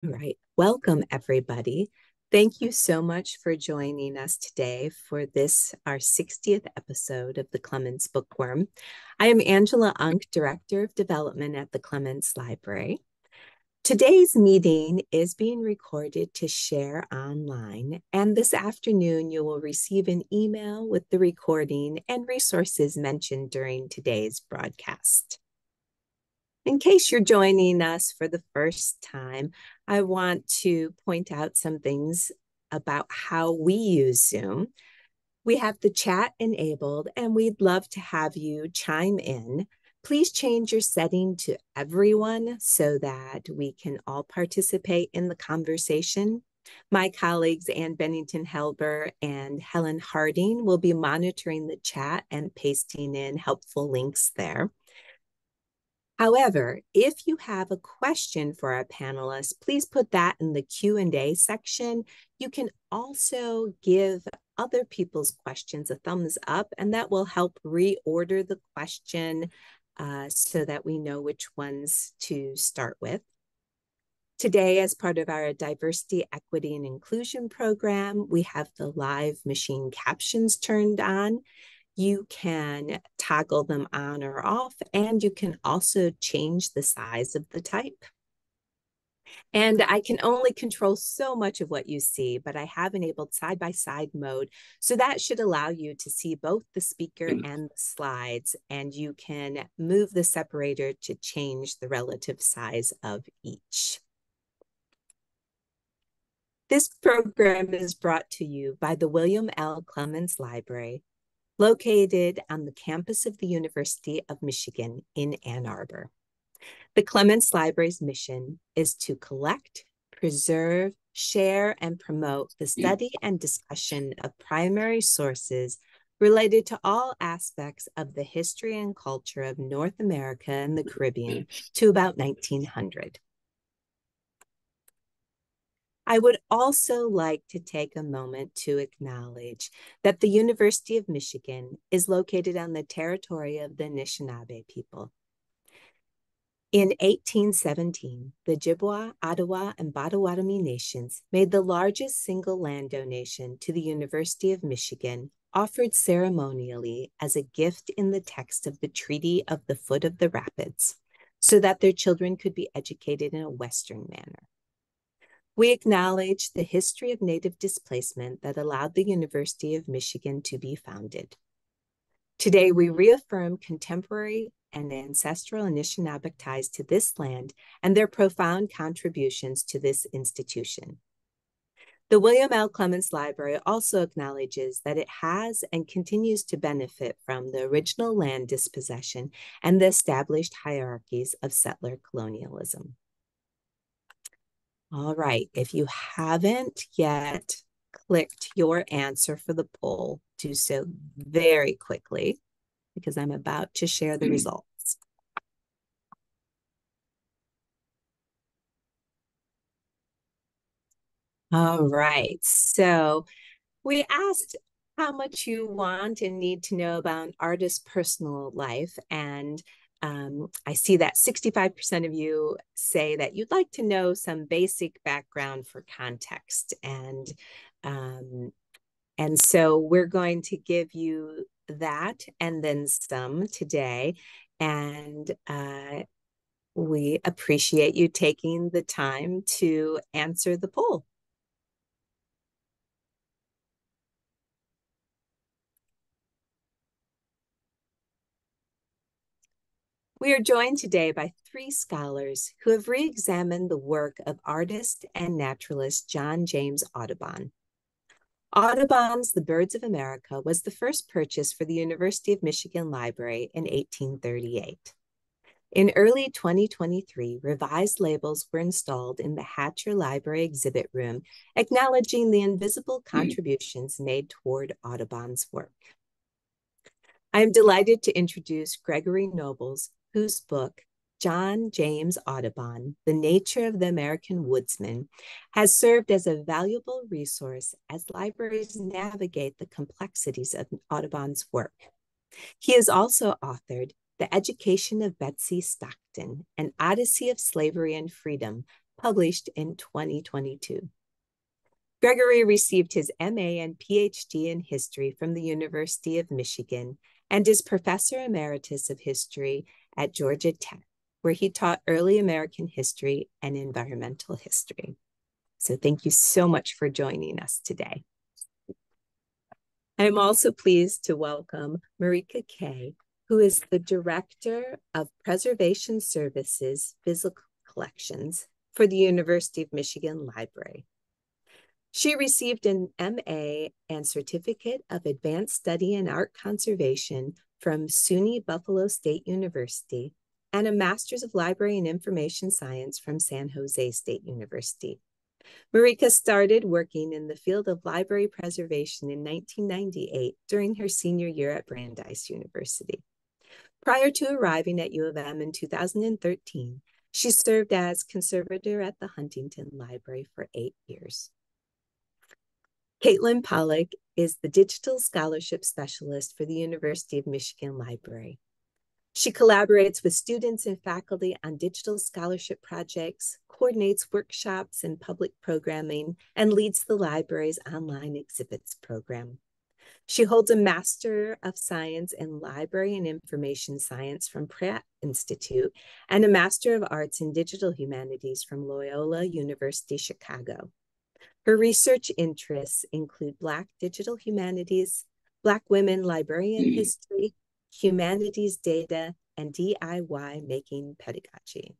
All right. Welcome, everybody. Thank you so much for joining us today for this, our 60th episode of the Clements Bookworm. I am Angela Unk, Director of Development at the Clements Library. Today's meeting is being recorded to share online, and this afternoon you will receive an email with the recording and resources mentioned during today's broadcast. In case you're joining us for the first time, I want to point out some things about how we use Zoom. We have the chat enabled, and we'd love to have you chime in. Please change your setting to everyone so that we can all participate in the conversation. My colleagues Ann Bennington-Helber and Helen Harding will be monitoring the chat and pasting in helpful links there. However, if you have a question for our panelists, please put that in the Q&A section. You can also give other people's questions a thumbs up, and that will help reorder the question so that we know which ones to start with. Today, as part of our Diversity, Equity, and Inclusion program, we have the live machine captions turned on. You can toggle them on or off, and you can also change the size of the type. And I can only control so much of what you see, but I have enabled side-by-side mode. So that should allow you to see both the speaker and the slides, and you can move the separator to change the relative size of each. This program is brought to you by the William L. Clements Library, located on the campus of the University of Michigan in Ann Arbor. The Clements Library's mission is to collect, preserve, share, and promote the study and discussion of primary sources related to all aspects of the history and culture of North America and the Caribbean to about 1900. I would also like to take a moment to acknowledge that the University of Michigan is located on the territory of the Anishinaabe people. In 1817, the Ojibwa, Ottawa, and Potawatomi nations made the largest single land donation to the University of Michigan, offered ceremonially as a gift in the text of the Treaty of the Foot of the Rapids, so that their children could be educated in a Western manner. We acknowledge the history of Native displacement that allowed the University of Michigan to be founded. Today, we reaffirm contemporary and ancestral Anishinaabeg ties to this land and their profound contributions to this institution. The William L. Clements Library also acknowledges that it has and continues to benefit from the original land dispossession and the established hierarchies of settler colonialism. All right, if you haven't yet clicked your answer for the poll, do so very quickly because I'm about to share the results. All right, so we asked how much you want and need to know about an artist's personal life, and I see that 65% of you say that you'd like to know some basic background for context. And so we're going to give you that and then some today. And we appreciate you taking the time to answer the poll. We are joined today by three scholars who have re-examined the work of artist and naturalist John James Audubon. Audubon's The Birds of America was the first purchase for the University of Michigan Library in 1838. In early 2023, revised labels were installed in the Hatcher Library exhibit room, acknowledging the invisible contributions made toward Audubon's work. I am delighted to introduce Gregory Nobles, whose book, John James Audubon, The Nature of the American Woodsman, has served as a valuable resource as libraries navigate the complexities of Audubon's work. He has also authored The Education of Betsy Stockton, An Odyssey of Slavery and Freedom, published in 2022. Gregory received his MA and PhD in history from the University of Michigan and is Professor Emeritus of History at Georgia Tech, where he taught early American history and environmental history. So thank you so much for joining us today. I'm also pleased to welcome Marika Kay, who is the Director of Preservation Services Physical Collections for the University of Michigan Library. She received an MA and Certificate of Advanced Study in Art Conservation from SUNY Buffalo State University and a Master's of Library and Information Science from San Jose State University. Marika started working in the field of library preservation in 1998 during her senior year at Brandeis University. Prior to arriving at U of M in 2013, she served as conservator at the Huntington Library for 8 years. Caitlin Pollack is the Digital Scholarship Specialist for the University of Michigan Library. She collaborates with students and faculty on digital scholarship projects, coordinates workshops and public programming, and leads the library's online exhibits program. She holds a Master of Science in Library and Information Science from Pratt Institute and a Master of Arts in Digital Humanities from Loyola University Chicago. Her research interests include Black digital humanities, Black women librarian history, humanities data, and DIY making pedagogy.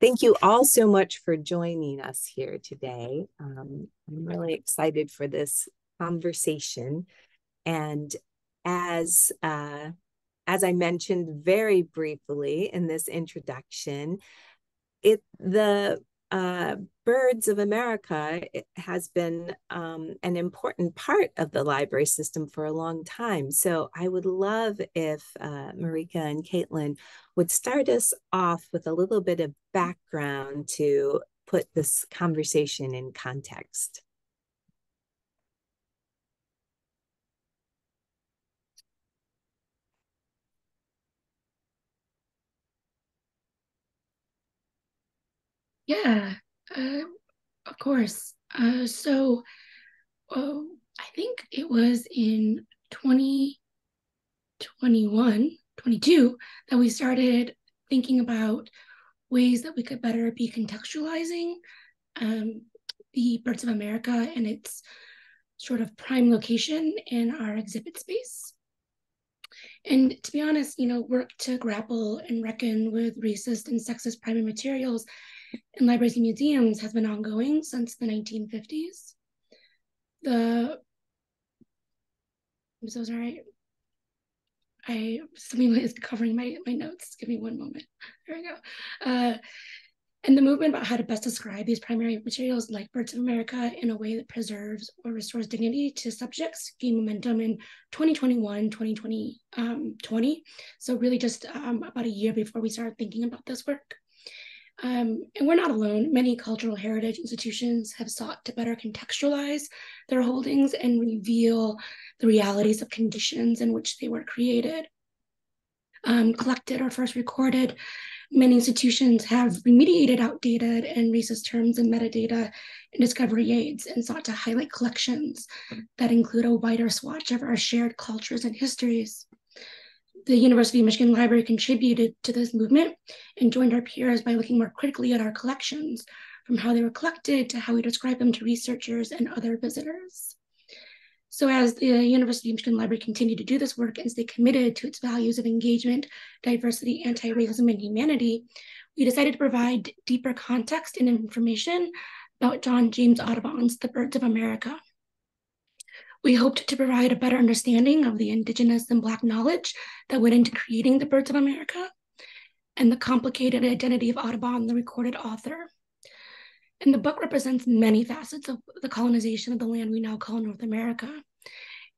Thank you all so much for joining us here today. I'm really excited for this conversation. And as I mentioned very briefly in this introduction, the Birds of America has been an important part of the library system for a long time. So I would love if Marika and Caitlin would start us off with a little bit of background to put this conversation in context. Yeah, of course. I think it was in 2021, 22 that we started thinking about ways that we could better be contextualizing the Birds of America and its sort of prime location in our exhibit space. And to be honest, work to grapple and reckon with racist and sexist primary materials in libraries and museums has been ongoing since the 1950s. I'm so sorry. Something is covering my notes. Give me one moment. There we go. And the movement about how to best describe these primary materials like Birds of America in a way that preserves or restores dignity to subjects gained momentum in 2021, 2020. So really just about a year before we started thinking about this work. And we're not alone. Many cultural heritage institutions have sought to better contextualize their holdings and reveal the realities of conditions in which they were created, collected, or first recorded. Many institutions have remediated outdated and racist terms and metadata and discovery aids and sought to highlight collections that include a wider swatch of our shared cultures and histories. The University of Michigan Library contributed to this movement and joined our peers by looking more critically at our collections, from how they were collected to how we describe them to researchers and other visitors. So as the University of Michigan Library continued to do this work and stay committed to its values of engagement, diversity, anti-racism, and humanity, we decided to provide deeper context and information about James Audubon's The Birds of America. We hoped to provide a better understanding of the Indigenous and Black knowledge that went into creating the Birds of America and the complicated identity of Audubon, the recorded author. And the book represents many facets of the colonization of the land we now call North America.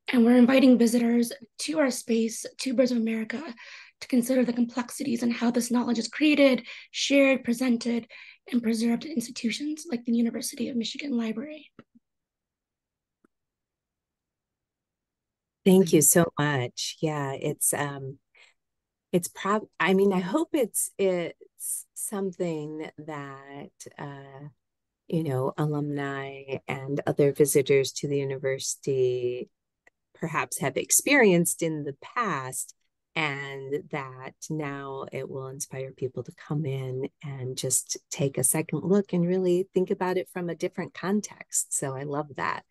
And we're inviting visitors to our space, to Birds of America, to consider the complexities and how this knowledge is created, shared, presented, and preserved in institutions like the University of Michigan Library. Thank you so much. Yeah, I mean, I hope it's something that alumni and other visitors to the university perhaps have experienced in the past, and that now it will inspire people to come in and just take a second look and really think about it from a different context. So I love that.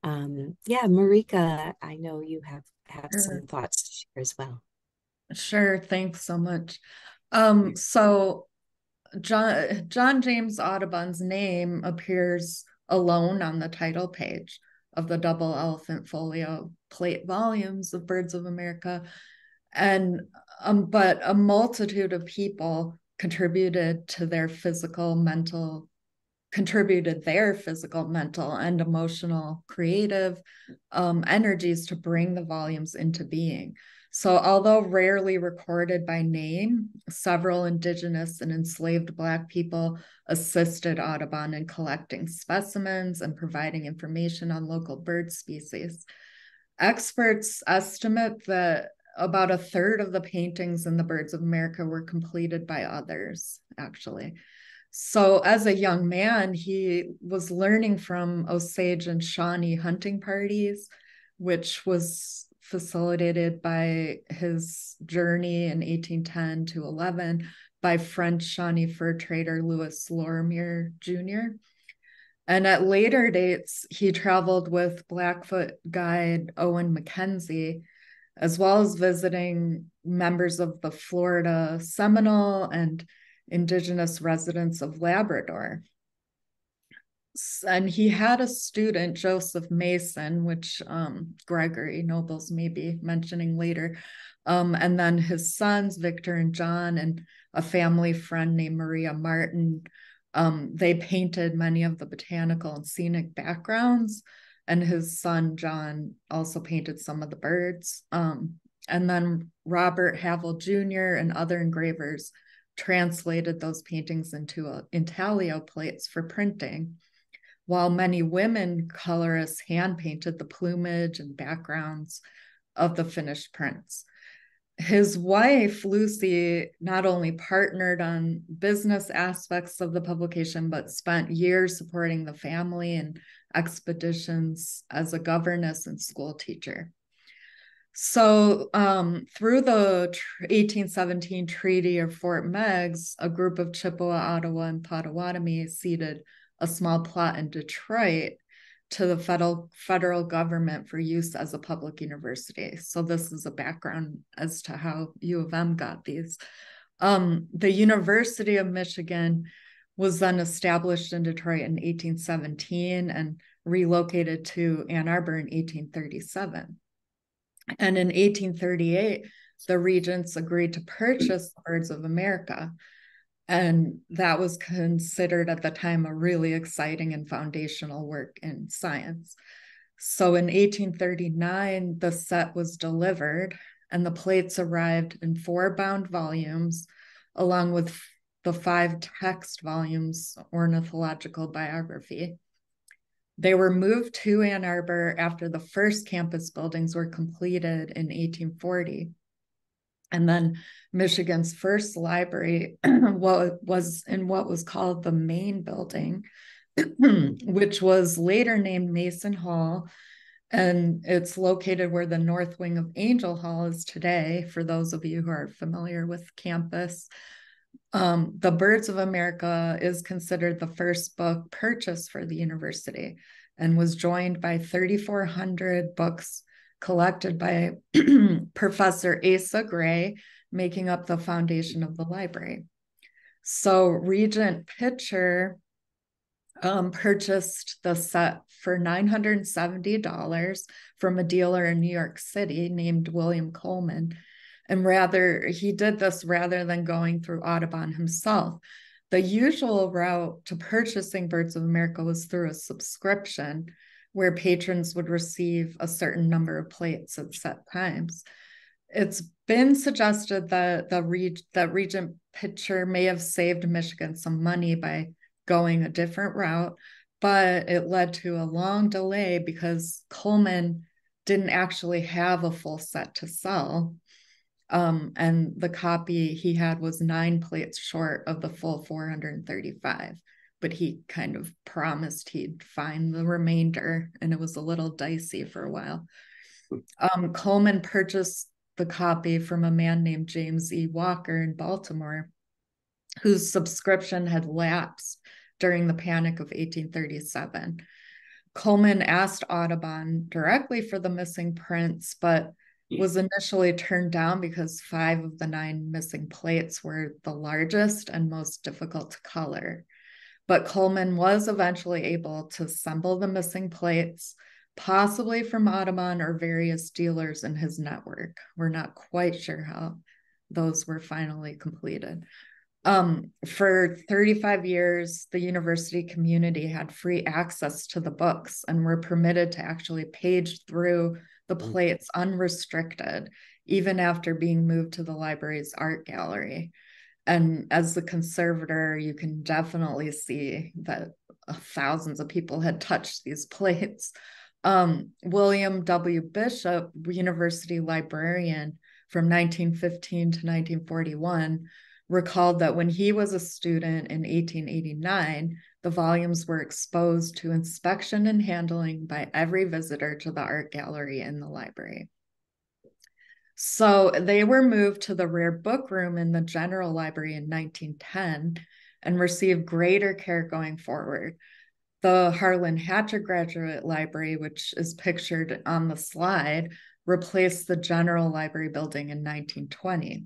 Yeah, Marika, I know you have Sure. some thoughts to share as well. Sure. Thanks so much. So John James Audubon's name appears alone on the title page of the double elephant folio plate volumes of Birds of America. And but a multitude of people contributed their physical, mental, and emotional creative energies to bring the volumes into being. So, although rarely recorded by name, several Indigenous and enslaved Black people assisted Audubon in collecting specimens and providing information on local bird species. Experts estimate that about a third of the paintings in the Birds of America were completed by others, actually. So, as a young man, he was learning from Osage and Shawnee hunting parties, which was facilitated by his journey in 1810 to 11 by French Shawnee fur trader Louis Lorimer Jr. And at later dates, he traveled with Blackfoot guide Owen Mackenzie, as well as visiting members of the Florida Seminole and Indigenous residents of Labrador. And he had a student, Joseph Mason, which Gregory Nobles may be mentioning later, and then his sons, Victor and John, and a family friend named Maria Martin. They painted many of the botanical and scenic backgrounds, and his son, John, also painted some of the birds. And then Robert Havell Jr. and other engravers translated those paintings into intaglio plates for printing, while many women colorists hand painted the plumage and backgrounds of the finished prints. His wife, Lucy, not only partnered on business aspects of the publication, but spent years supporting the family and expeditions as a governess and school teacher. So, through the 1817 Treaty of Fort Meigs, a group of Chippewa, Ottawa, and Potawatomi ceded a small plot in Detroit to the federal government for use as a public university. So this is a background as to how U of M got these. The University of Michigan was then established in Detroit in 1817 and relocated to Ann Arbor in 1837. And in 1838, the regents agreed to purchase the Birds of America. And that was considered at the time a really exciting and foundational work in science. So in 1839, the set was delivered, and the plates arrived in 4 bound volumes, along with the 5 text volumes, ornithological biography. They were moved to Ann Arbor after the first campus buildings were completed in 1840. And then Michigan's first library was in what was called the main building, which was later named Mason Hall. And it's located where the north wing of Angel Hall is today, for those of you who are familiar with campus. The Birds of America is considered the first book purchased for the university and was joined by 3,400 books collected by Professor Asa Gray, making up the foundation of the library. So Regent Pitcher purchased the set for $970 from a dealer in New York City named William Coleman. And he did this rather than going through Audubon himself. The usual route to purchasing Birds of America was through a subscription, where patrons would receive a certain number of plates at set times. It's been suggested that Regent Pitcher may have saved Michigan some money by going a different route, but it led to a long delay because Coleman didn't actually have a full set to sell. And the copy he had was 9 plates short of the full 435, but he kind of promised he'd find the remainder, and it was a little dicey for a while. Coleman purchased the copy from a man named James E. Walker in Baltimore, whose subscription had lapsed during the Panic of 1837. Coleman asked Audubon directly for the missing prints, but was initially turned down because 5 of the 9 missing plates were the largest and most difficult to color. But Coleman was eventually able to assemble the missing plates, possibly from Audubon or various dealers in his network. We're not quite sure how those were finally completed. For 35 years, the university community had free access to the books and were permitted to actually page through the plates unrestricted, even after being moved to the library's art gallery. And as the conservator, you can definitely see that thousands of people had touched these plates. William W. Bishop, university librarian from 1915 to 1941, recalled that when he was a student in 1889, the volumes were exposed to inspection and handling by every visitor to the art gallery in the library. So they were moved to the rare book room in the general library in 1910 and received greater care going forward. The Harlan Hatcher Graduate Library, which is pictured on the slide, replaced the general library building in 1920.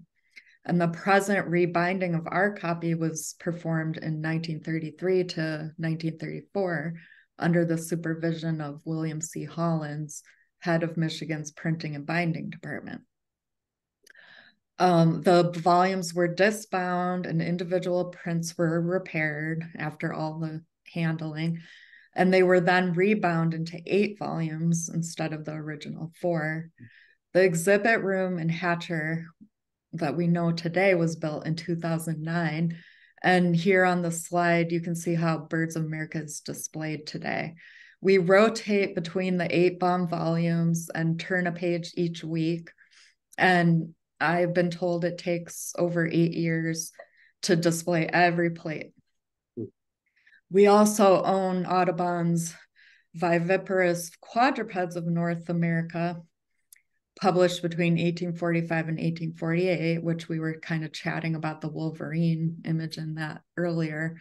And the present rebinding of our copy was performed in 1933 to 1934 under the supervision of William C. Hollins, head of Michigan's printing and binding department. The volumes were disbound and individual prints were repaired after all the handling, and they were then rebound into 8 volumes instead of the original 4. The exhibit room in Hatcher that we know today was built in 2009. And here on the slide, you can see how Birds of America is displayed today. We rotate between the 8 bound volumes and turn a page each week. And I've been told it takes over 8 years to display every plate. We also own Audubon's Viviparous Quadrupeds of North America, published between 1845 and 1848, which we were kind of chatting about the Wolverine image in that earlier.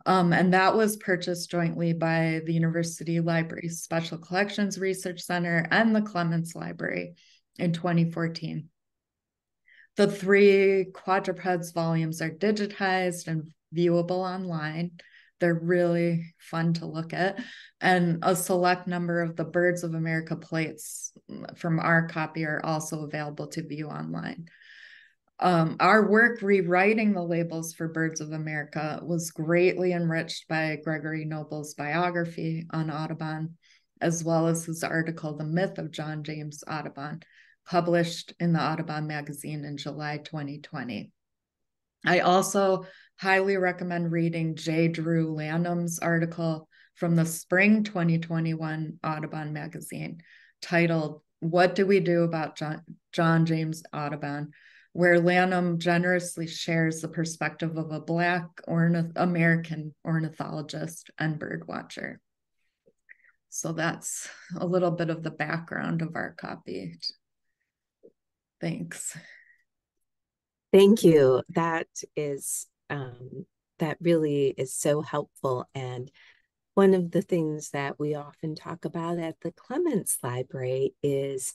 And that was purchased jointly by the University Library's Special Collections Research Center and the Clements Library in 2014. The 3 quadrupeds volumes are digitized and viewable online. They're really fun to look at. And a select number of the Birds of America plates from our copy are also available to view online. Our work rewriting the labels for Birds of America was greatly enriched by Gregory Noble's biography on Audubon, as well as his article, The Myth of John James Audubon, published in the Audubon magazine in July 2020. I also highly recommend reading J. Drew Lanham's article from the spring 2021 Audubon magazine titled, What Do We Do About John James Audubon?, where Lanham generously shares the perspective of a Black American ornithologist and bird watcher. So that's a little bit of the background of our copy. Thanks. Thank you. That really is so helpful. And one of the things that we often talk about at the Clements Library is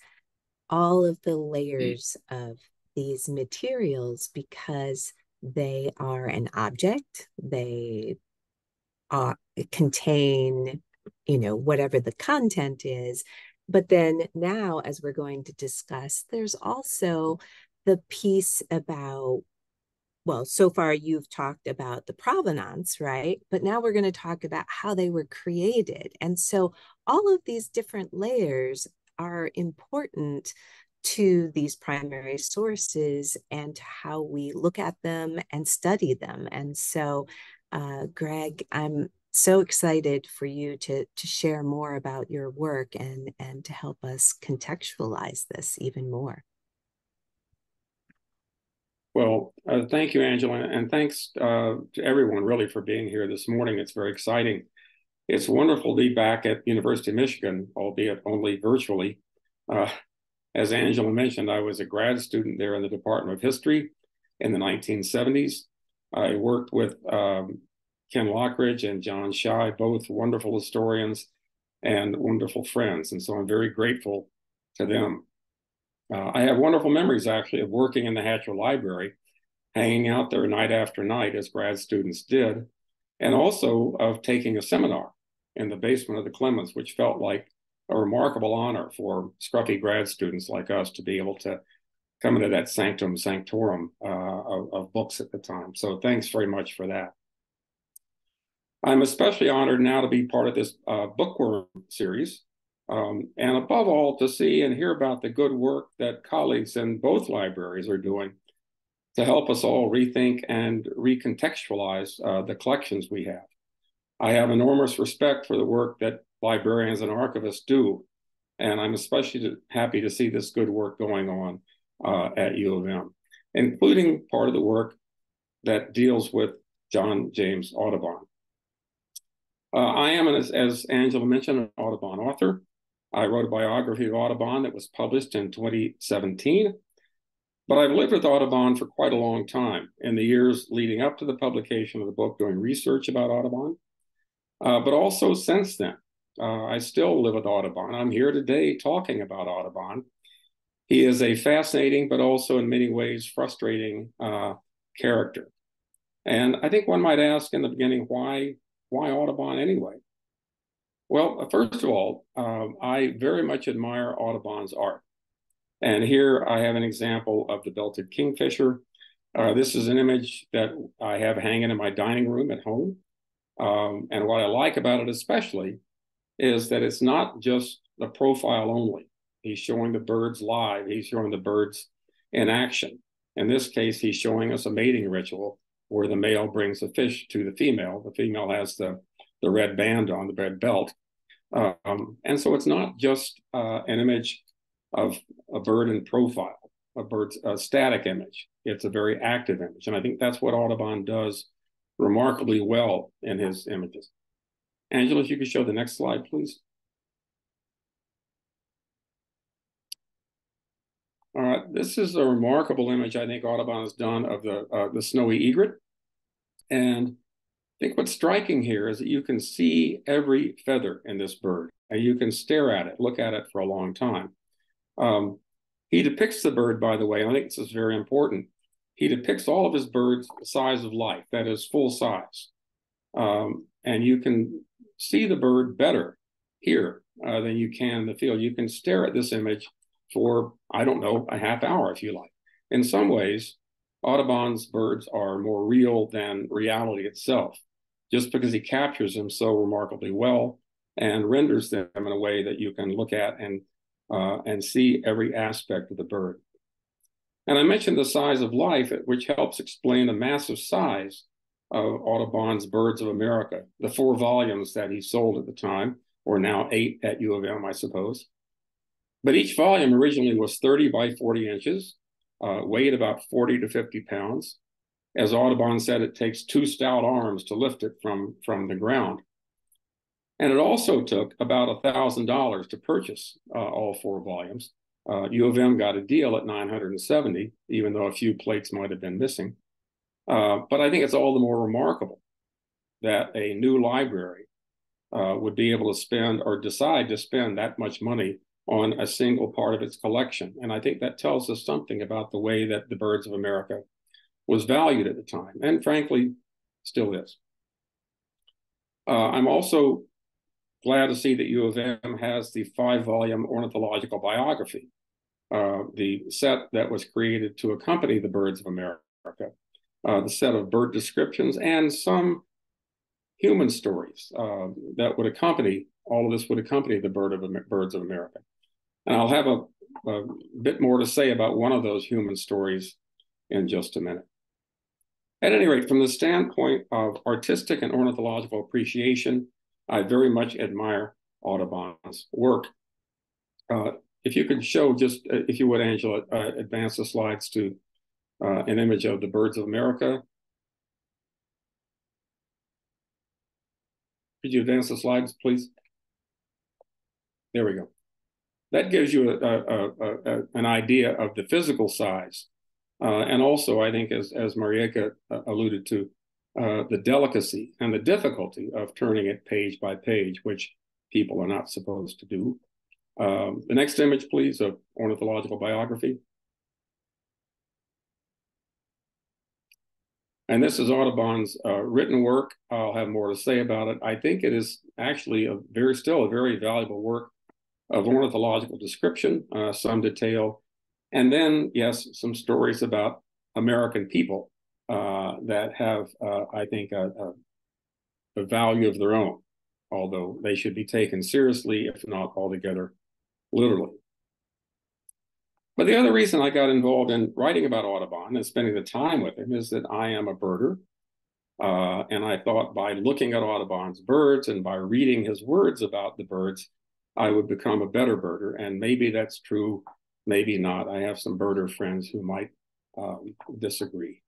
all of the layers of these materials, because they are an object, they contain, whatever the content is. But then now, as we're going to discuss, there's also the piece about, well, so far you've talked about the provenance, right? But now we're going to talk about how they were created. And so all of these different layers are important to these primary sources and to how we look at them and study them. And so, Greg, I'm so excited for you to share more about your work and to help us contextualize this even more. Well, thank you, Angela, and thanks to everyone really for being here this morning. It's very exciting. It's wonderful to be back at University of Michigan, albeit only virtually. Uh, as Angela mentioned, I was a grad student there in the Department of History in the 1970s. I worked with Ken Lockridge and John Shy, both wonderful historians and wonderful friends. And so I'm very grateful to them. I have wonderful memories, actually, of working in the Hatcher Library, hanging out there night after night, as grad students did, and also of taking a seminar in the basement of the Clements, which felt like a remarkable honor for scruffy grad students like us to be able to come into that sanctum sanctorum of books at the time. So thanks very much for that. I'm especially honored now to be part of this Bookworm series, and above all, to see and hear about the good work that colleagues in both libraries are doing to help us all rethink and recontextualize the collections we have. I have enormous respect for the work that librarians and archivists do, and I'm especially happy to see this good work going on at U of M, including part of the work that deals with James Audubon. I am, as Angela mentioned, an Audubon author. I wrote a biography of Audubon that was published in 2017, but I've lived with Audubon for quite a long time, in the years leading up to the publication of the book, doing research about Audubon, but also since then. I still live with Audubon. I'm here today talking about Audubon. He is a fascinating, but also in many ways frustrating character. And I think one might ask in the beginning, why Audubon anyway? Well, first of all, I very much admire Audubon's art. And here I have an example of the belted kingfisher. This is an image that I have hanging in my dining room at home. And what I like about it especially is that it's not just the profile only. He's showing the birds live. He's showing the birds in action. In this case, he's showing us a mating ritual where the male brings a fish to the female. The female has the red band on, the red belt. And so it's not just an image of a bird in profile, a static image. It's a very active image. And I think that's what Audubon does remarkably well in his images. Angela, if you could show the next slide, please. All right, this is a remarkable image I think Audubon has done of the snowy egret. And I think what's striking here is that you can see every feather in this bird, and you can stare at it, look at it for a long time. He depicts the bird, by the way, and I think this is very important. He depicts all of his birds the size of life, that is full size. And you can see the bird better here than you can in the field. You can stare at this image for, I don't know, a half hour if you like. In some ways, Audubon's birds are more real than reality itself, just because he captures them so remarkably well and renders them in a way that you can look at and see every aspect of the bird. And I mentioned the size of life, which helps explain the massive size of Audubon's Birds of America, the 4 volumes that he sold at the time, or now 8 at U of M, I suppose. But each volume originally was 30 by 40 inches, weighed about 40 to 50 pounds. As Audubon said, it takes 2 stout arms to lift it from the ground. And it also took about $1,000 to purchase all 4 volumes. U of M got a deal at $970, even though a few plates might have been missing. But I think it's all the more remarkable that a new library would be able to spend or decide to spend that much money on a single part of its collection. And I think that tells us something about the way that the Birds of America was valued at the time, and frankly, still is. I'm also glad to see that U of M has the 5-volume ornithological biography, the set that was created to accompany the Birds of America, the set of bird descriptions and some human stories that would accompany, all of this would accompany the Birds of America. And I'll have a bit more to say about one of those human stories in just a minute. At any rate, from the standpoint of artistic and ornithological appreciation, I very much admire Audubon's work. If you could show just, if you would, Angela, advance the slides to an image of the birds of America. Could you advance the slides, please? There we go. That gives you an idea of the physical size. And also, I think, as Marieka alluded to, the delicacy and the difficulty of turning it page by page, which people are not supposed to do. The next image, please, of ornithological biography. And this is Audubon's written work. I'll have more to say about it. I think it is actually still a very valuable work of ornithological description, some detail, and then, yes, some stories about American people that have, I think, a value of their own, although they should be taken seriously, if not altogether literally. But the other reason I got involved in writing about Audubon and spending the time with him is that I am a birder. And I thought by looking at Audubon's birds and by reading his words about the birds, I would become a better birder. And maybe that's true, maybe not. I have some birder friends who might disagree.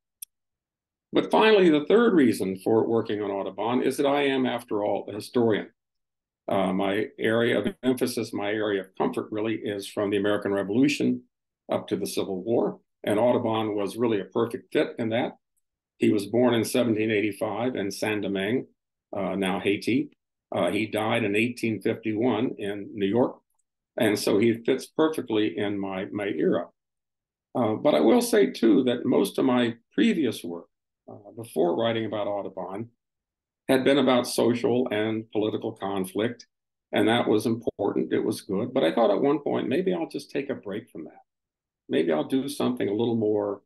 But finally, the third reason for working on Audubon is that I am, after all, a historian. My area of emphasis, my area of comfort really is from the American Revolution up to the Civil War. And Audubon was really a perfect fit in that. He was born in 1785 in Saint-Domingue, now Haiti. He died in 1851 in New York. And so he fits perfectly in my era. But I will say, too, that most of my previous work before writing about Audubon had been about social and political conflict. And that was important. It was good. But I thought at one point, maybe I'll just take a break from that. Maybe I'll do something a little more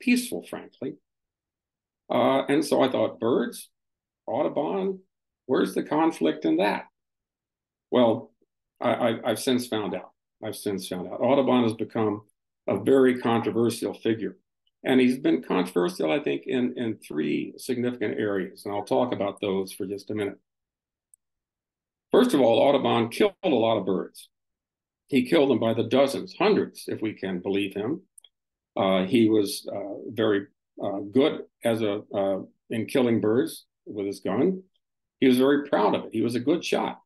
peaceful, frankly. And so I thought, birds, Audubon, where's the conflict in that? Well, I've since found out. Audubon has become a very controversial figure. And he's been controversial, I think, in three significant areas. And I'll talk about those for just a minute. First of all, Audubon killed a lot of birds. He killed them by the dozens, hundreds, if we can believe him. He was very good in killing birds with his gun. He was very proud of it. He was a good shot.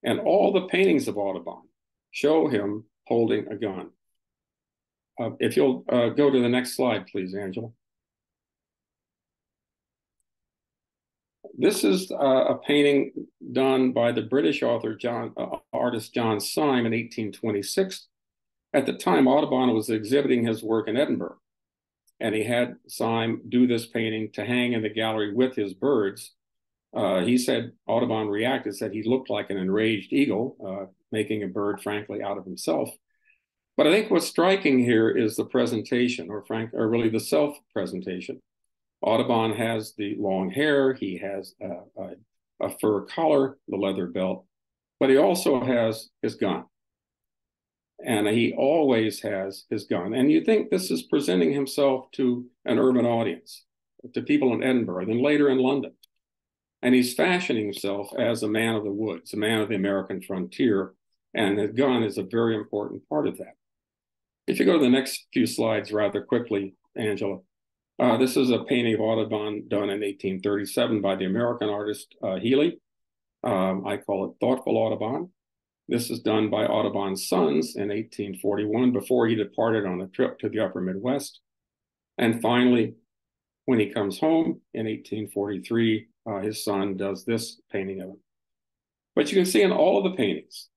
And all the paintings of Audubon show him holding a gun. If you'll go to the next slide, please, Angela. This is a painting done by the British artist John Syme in 1826. At the time, Audubon was exhibiting his work in Edinburgh, and he had Syme do this painting to hang in the gallery with his birds. He said, Audubon reacted, said he looked like an enraged eagle, making a bird, frankly, out of himself. But I think what's striking here is the presentation, or really the self-presentation. Audubon has the long hair, he has a fur collar, the leather belt, but he also has his gun. And he always has his gun. And you think this is presenting himself to an urban audience, to people in Edinburgh, then later in London. And he's fashioning himself as a man of the woods, a man of the American frontier, and his gun is a very important part of that. If you go to the next few slides rather quickly, Angela, this is a painting of Audubon done in 1837 by the American artist Healy. I call it Thoughtful Audubon. This is done by Audubon's sons in 1841 before he departed on a trip to the upper Midwest. And finally, when he comes home in 1843, his son does this painting of him. But you can see in all of the paintings,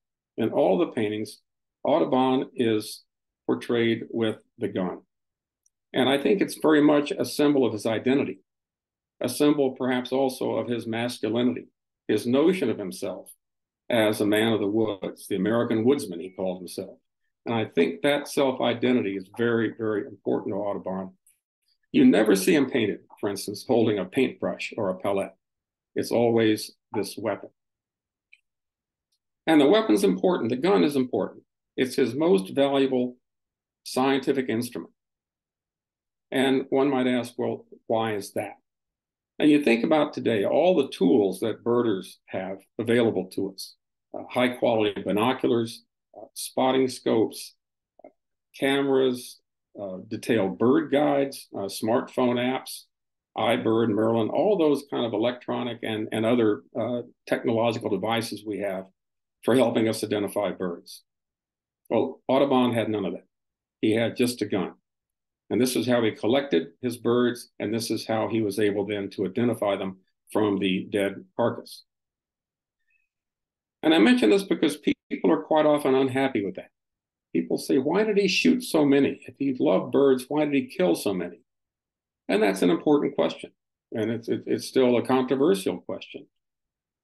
Audubon is portrayed with the gun. And I think it's very much a symbol of his identity, a symbol perhaps also of his masculinity, his notion of himself as a man of the woods, the American woodsman, he called himself. And I think that self-identity is very, very important to Audubon. You never see him painted, for instance, holding a paintbrush or a palette. It's always this weapon. And the weapon's important, the gun is important. It's his most valuable scientific instrument. And one might ask, well, why is that? And you think about today, all the tools that birders have available to us, high quality binoculars, spotting scopes, cameras, detailed bird guides, smartphone apps, iBird, Merlin, all those kind of electronic and other technological devices we have for helping us identify birds. Well, Audubon had none of that. He had just a gun. And this is how he collected his birds, and this is how he was able then to identify them from the dead carcass. And I mention this because people are quite often unhappy with that. People say, why did he shoot so many? If he loved birds, why did he kill so many? And that's an important question. And it's still a controversial question.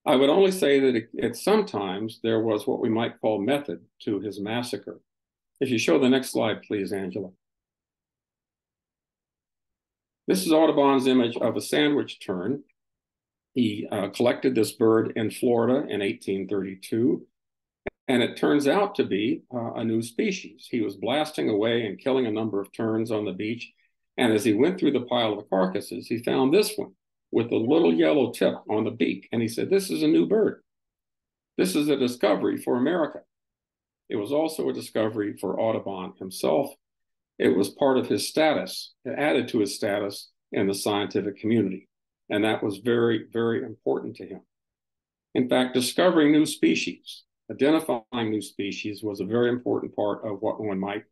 I would only say that sometimes there was what we might call method to his massacre. If you show the next slide, please, Angela. This is Audubon's image of a sandwich tern. He collected this bird in Florida in 1832, and it turns out to be a new species. He was blasting away and killing a number of terns on the beach, and as he went through the pile of carcasses, he found this one with a little yellow tip on the beak, and he said, this is a new bird. This is a discovery for America. It was also a discovery for Audubon himself. It was part of his status, it added to his status in the scientific community. And that was very, very important to him. In fact, discovering new species, identifying new species was a very important part of what one might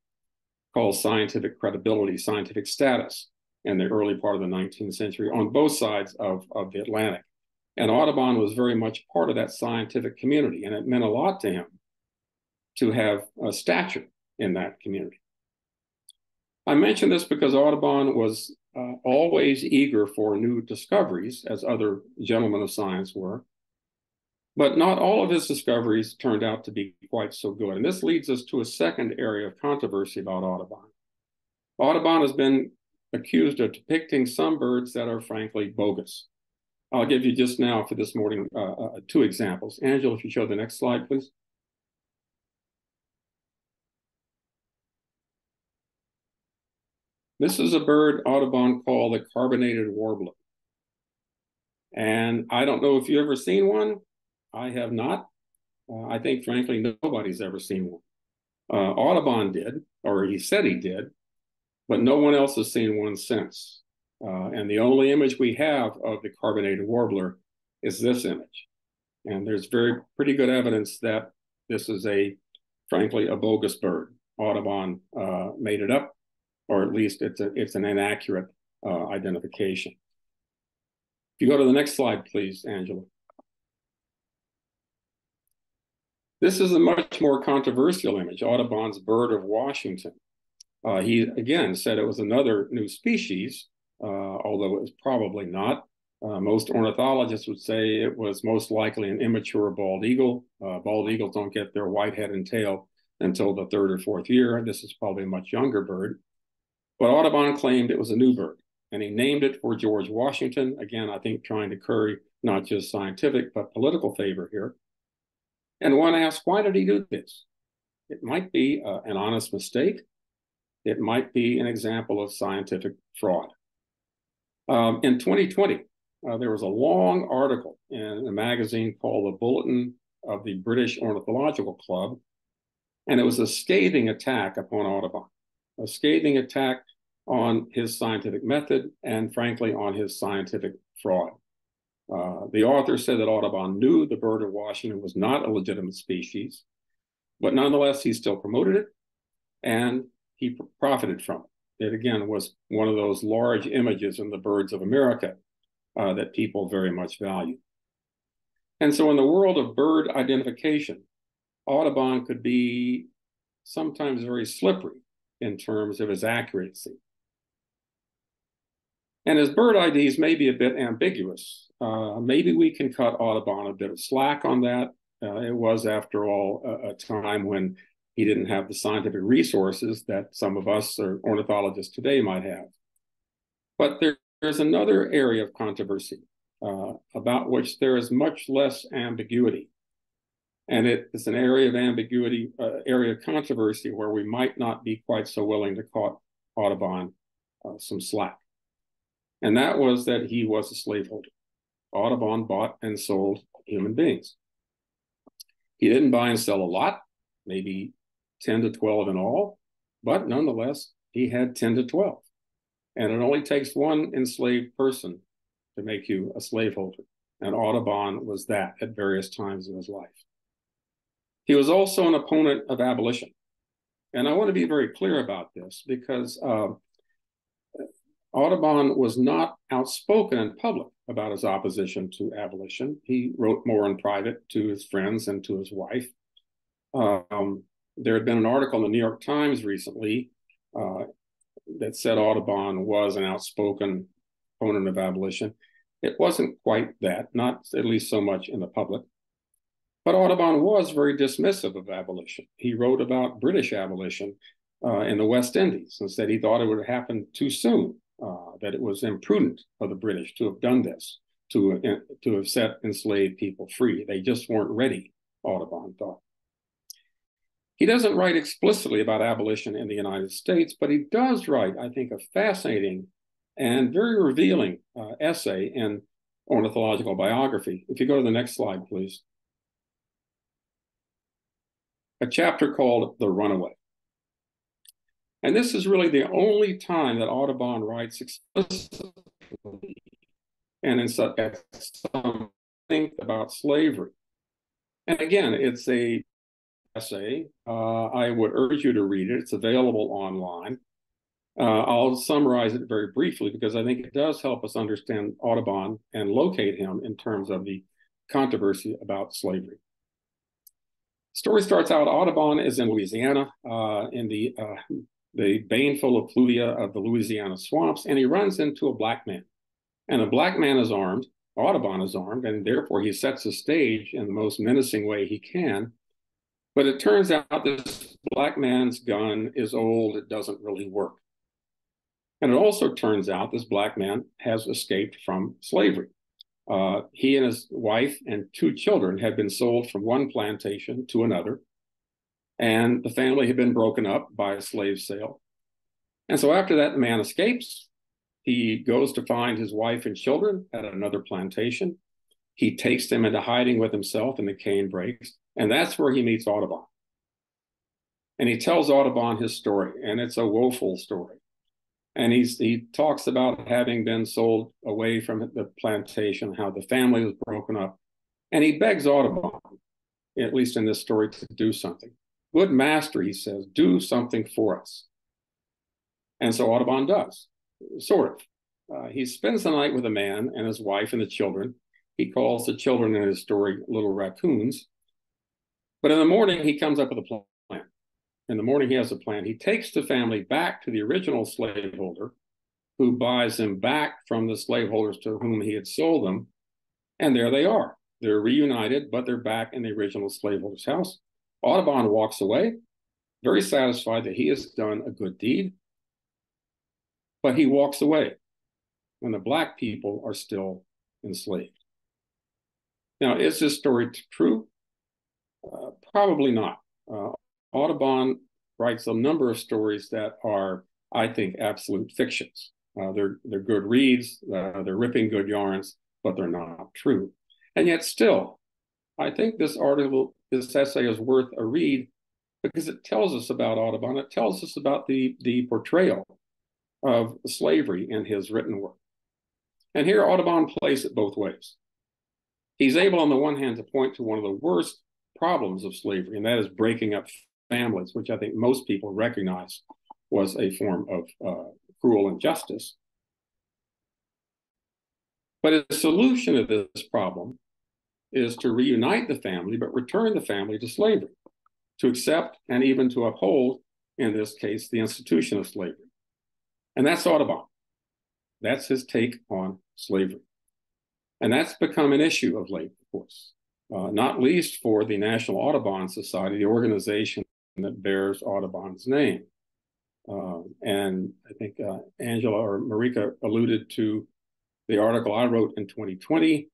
call scientific credibility, scientific status in the early part of the 19th century on both sides of the Atlantic. And Audubon was very much part of that scientific community, and it meant a lot to him to have a stature in that community. I mention this because Audubon was always eager for new discoveries, as other gentlemen of science were. But not all of his discoveries turned out to be quite so good. And this leads us to a second area of controversy about Audubon. Audubon has been accused of depicting some birds that are frankly bogus. I'll give you just now for this morning two examples. Angela, if you show the next slide, please. This is a bird Audubon called the carbonated warbler. And I don't know if you've ever seen one. I have not. I think, frankly, nobody's ever seen one. Audubon did, or he said he did, but no one else has seen one since. And the only image we have of the carbonated warbler is this image. And there's pretty good evidence that this is frankly, a bogus bird. Audubon made it up, or at least it's an inaccurate identification. If you go to the next slide, please, Angela. This is a much more controversial image, Audubon's bird of Washington. He, again, said it was another new species, although it was probably not. Most ornithologists would say it was most likely an immature bald eagle. Bald eagles don't get their white head and tail until the third or fourth year. This is probably a much younger bird. But Audubon claimed it was a new bird, and he named it for George Washington. Again, I think trying to curry not just scientific, but political favor here. And one asks, why did he do this? It might be an honest mistake. It might be an example of scientific fraud. In 2020, there was a long article in a magazine called the Bulletin of the British Ornithological Club, and it was a scathing attack upon Audubon, a scathing attack on his scientific method and, frankly, on his scientific fraud. The author said that Audubon knew the bird of Washington was not a legitimate species, but nonetheless, he still promoted it, and he profited from it. It, again, was one of those large images in the birds of America that people very much value. And so in the world of bird identification, Audubon could be sometimes very slippery in terms of his accuracy. And his bird IDs may be a bit ambiguous. Maybe we can cut Audubon a bit of slack on that. It was, after all, a time when he didn't have the scientific resources that some of us or ornithologists today might have. But there's another area of controversy about which there is much less ambiguity. And it's an area of ambiguity, area of controversy where we might not be quite so willing to cut Audubon some slack. And that was that he was a slaveholder. Audubon bought and sold human beings. He didn't buy and sell a lot, maybe 10 to 12 in all, but nonetheless, He had 10 to 12. And it only takes one enslaved person to make you a slaveholder. And Audubon was that at various times in his life. He was also an opponent of abolition. And I want to be very clear about this because Audubon was not outspoken in public about his opposition to abolition. He wrote more in private to his friends and to his wife. There had been an article in the New York Times recently that said Audubon was an outspoken opponent of abolition. It wasn't quite that, not at least so much in the public. But Audubon was very dismissive of abolition. He wrote about British abolition in the West Indies and said he thought it would happen too soon, that it was imprudent of the British to have done this, to have set enslaved people free. They just weren't ready, Audubon thought. He doesn't write explicitly about abolition in the United States, but he does write, I think, a fascinating and very revealing essay in Ornithological Biography. If you go to the next slide, please. A chapter called The Runaway. And this is really the only time that Audubon writes explicitly and in something about slavery. And again, it's a essay. I would urge you to read it. It's available online. I'll summarize it very briefly because I think it does help us understand Audubon and locate him in terms of the controversy about slavery. Story starts out, Audubon is in Louisiana, in the baneful effluvia of the Louisiana swamps, and he runs into a black man. And the black man is armed, Audubon is armed, and therefore he sets the stage in the most menacing way he can. But it turns out this black man's gun is old, it doesn't really work. And it also turns out this black man has escaped from slavery. He and his wife and 2 children had been sold from one plantation to another, and the family had been broken up by a slave sale. And so after that man escapes, he goes to find his wife and children at another plantation. He takes them into hiding with himself in the cane brakes, and that's where he meets Audubon. And he tells Audubon his story, and it's a woeful story. And he talks about having been sold away from the plantation, how the family was broken up. And he begs Audubon, at least in this story, to do something. Good master, he says, do something for us. And so Audubon does, sort of. He spends the night with the man and his wife and the children. He calls the children in his story little raccoons. But in the morning, he comes up with a plan. In the morning, he has a plan. He takes the family back to the original slaveholder, who buys them back from the slaveholders to whom he had sold them. And there they are. They're reunited, but they're back in the original slaveholder's house. Audubon walks away, very satisfied that he has done a good deed. But he walks away when the black people are still enslaved. Now, is this story true? Probably not. Audubon writes a number of stories that are, I think, absolute fictions. They're good reads, they're ripping good yarns, but they're not true. And yet still, I think this essay is worth a read because it tells us about Audubon. It tells us about the portrayal of slavery in his written work. And here Audubon plays it both ways. He's able, on the one hand, to point to one of the worst problems of slavery, and that is breaking up families, which I think most people recognize was a form of cruel injustice. But a solution to this problem is to reunite the family, but return the family to slavery, to accept and even to uphold, in this case, the institution of slavery. And that's Audubon. That's his take on slavery. And that's become an issue of late, of course, not least for the National Audubon Society, the organization that bears Audubon's name. And I think Angela or Marika alluded to the article I wrote in 2020,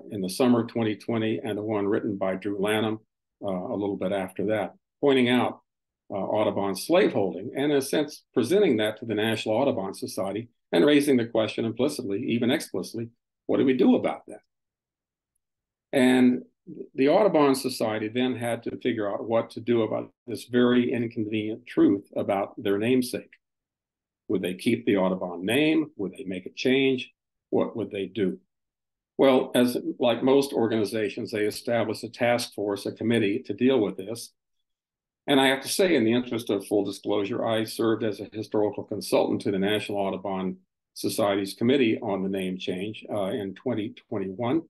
in the summer 2020, and the one written by Drew Lanham a little bit after that, pointing out Audubon's slaveholding and, in a sense, presenting that to the National Audubon Society and raising the question implicitly, even explicitly, what do we do about that? And the Audubon Society then had to figure out what to do about this very inconvenient truth about their namesake. Would they keep the Audubon name? Would they make a change? What would they do? Well, as like most organizations, they established a task force, a committee to deal with this. And I have to say, in the interest of full disclosure, I served as a historical consultant to the National Audubon Society's committee on the name change in 2021.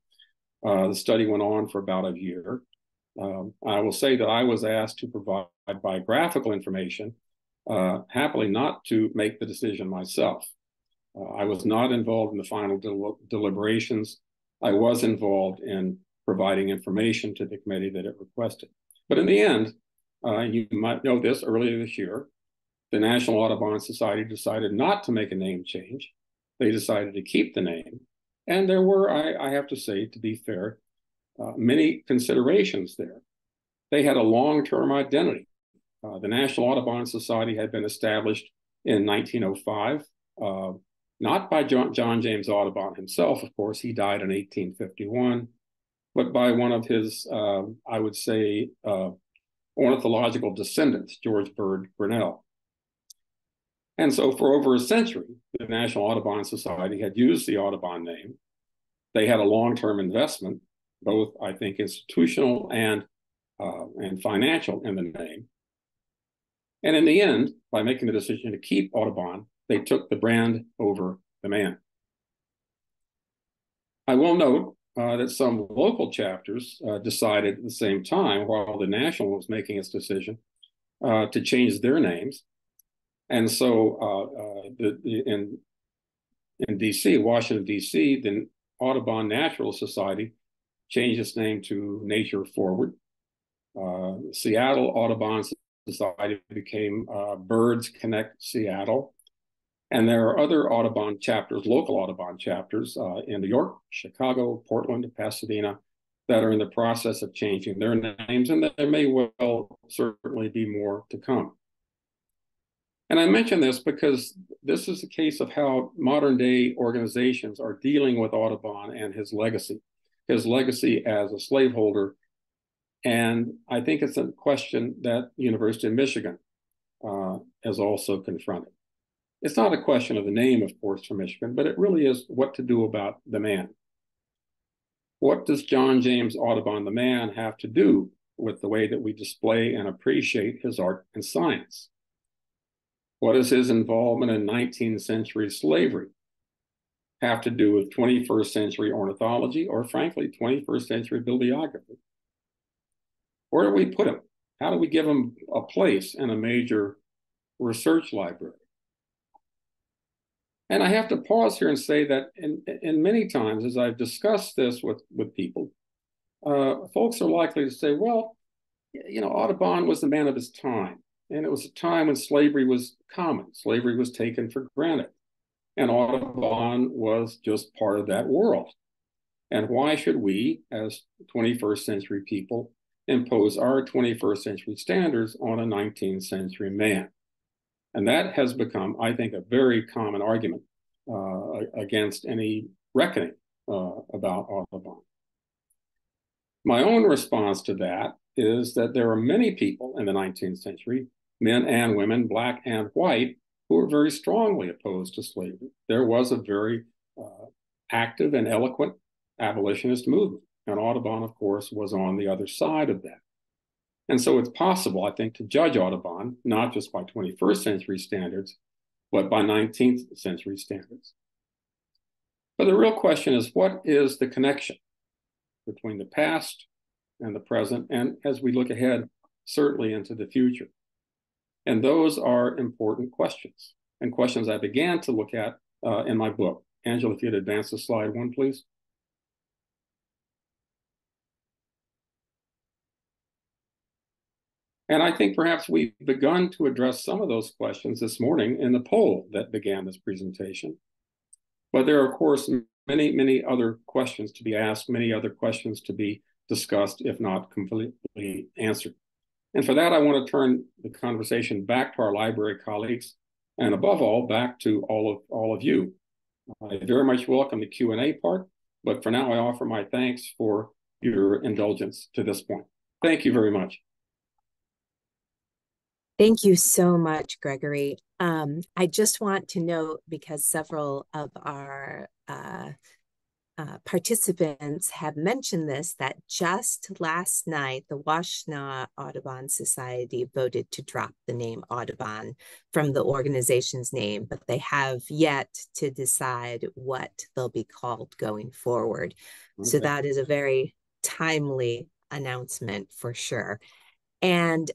The study went on for about a year. I will say that I was asked to provide biographical information, happily not to make the decision myself. I was not involved in the final deliberations. I was involved in providing information to the committee that it requested. But in the end, you might know this, earlier this year, the National Audubon Society decided not to make a name change. They decided to keep the name. And there were, I have to say, to be fair, many considerations there. They had a long-term identity. The National Audubon Society had been established in 1905, not by John James Audubon himself, of course. He died in 1851, but by one of his, I would say, ornithological descendants, George Bird Grinnell. And so for over a century, the National Audubon Society had used the Audubon name. They had a long-term investment, both, I think, institutional and financial in the name. And in the end, by making the decision to keep Audubon, they took the brand over the man. I will note that some local chapters decided at the same time, while the national was making its decision, to change their names. And so in D.C., Washington, D.C., the Audubon Naturalist Society changed its name to Nature Forward. Seattle Audubon Society became Birds Connect Seattle. And there are other Audubon chapters, local Audubon chapters in New York, Chicago, Portland, Pasadena, that are in the process of changing their names, and there may well certainly be more to come. And I mention this because this is a case of how modern day organizations are dealing with Audubon and his legacy as a slaveholder. And I think it's a question that University of Michigan has also confronted. It's not a question of the name, of course, for Michigan, but it really is what to do about the man. What does John James Audubon, the man, have to do with the way that we display and appreciate his art and science? What does his involvement in 19th century slavery have to do with 21st century ornithology, or frankly, 21st century bibliography? Where do we put him? How do we give him a place in a major research library? And I have to pause here and say that in many times, as I've discussed this with people, folks are likely to say, well, you know, Audubon was the man of his time. And it was a time when slavery was common. Slavery was taken for granted. And Audubon was just part of that world. And why should we, as 21st century people, impose our 21st century standards on a 19th century man? And that has become, I think, a very common argument against any reckoning about Audubon. My own response to that is that there are many people in the 19th century, men and women, black and white, who were very strongly opposed to slavery. There was a very active and eloquent abolitionist movement, and Audubon, of course, was on the other side of that. And so it's possible, I think, to judge Audubon, not just by 21st century standards, but by 19th century standards. But the real question is, what is the connection between the past and the present, and as we look ahead, certainly into the future? And those are important questions, and questions I began to look at in my book. Angela, if you'd advance the slide one, please. And I think perhaps we've begun to address some of those questions this morning in the poll that began this presentation. But there are, of course, many, many other questions to be asked, many other questions to be discussed, if not completely answered. And for that, I want to turn the conversation back to our library colleagues, and above all, back to all of you. I very much welcome the Q&A part, but for now, I offer my thanks for your indulgence to this point. Thank you very much. Thank you so much, Gregory. I just want to note, because several of our participants have mentioned this, that just last night, the National Audubon Society voted to drop the name Audubon from the organization's name, but they have yet to decide what they'll be called going forward. Okay. So that is a very timely announcement for sure. And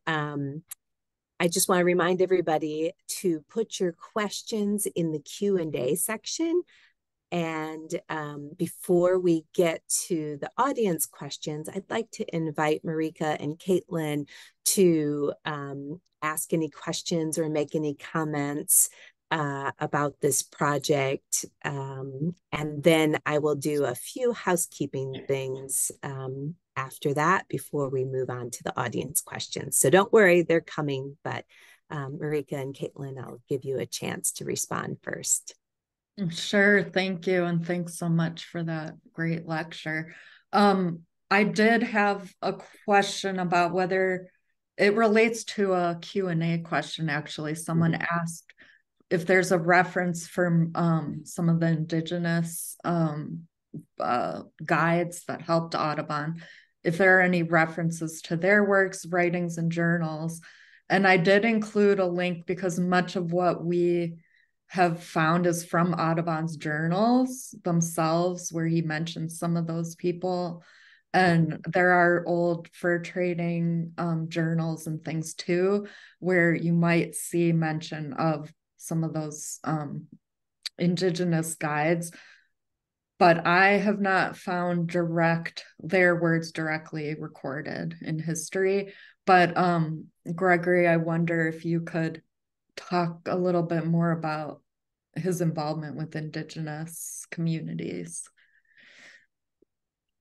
I just want to remind everybody to put your questions in the Q&A section. And before we get to the audience questions, I'd like to invite Marika and Caitlin to ask any questions or make any comments about this project. And then I will do a few housekeeping things after that before we move on to the audience questions. So don't worry, they're coming, but Marika and Caitlin, I'll give you a chance to respond first. Sure, thank you, and thanks so much for that great lecture. I did have a question about whether it relates to a Q&A question, actually. Someone asked if there's a reference from some of the indigenous guides that helped Audubon, if there are any references to their works, writings, and journals. And I did include a link because much of what we have found is from Audubon's journals themselves, where he mentions some of those people. And there are old fur trading journals and things too, where you might see mention of some of those indigenous guides. But I have not found their words directly recorded in history. But Gregory, I wonder if you could talk a little bit more about his involvement with indigenous communities.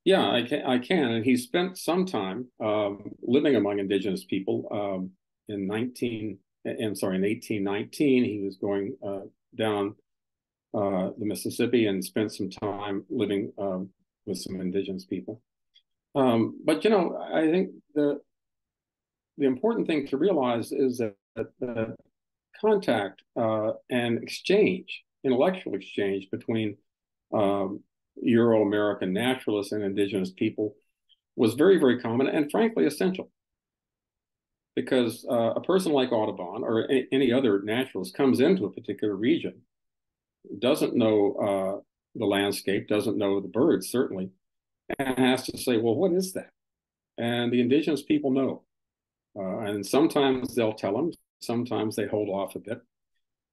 Yeah, I can. And he spent some time living among indigenous people. In 1819, he was going down the Mississippi and spent some time living with some indigenous people. But I think the important thing to realize is that contact and exchange, intellectual exchange between Euro-American naturalists and indigenous people was very, very common and frankly essential. Because a person like Audubon or any other naturalist comes into a particular region, doesn't know the landscape, doesn't know the birds certainly, and has to say, well, what is that? And the indigenous people know. And sometimes they'll tell them, sometimes they hold off a bit.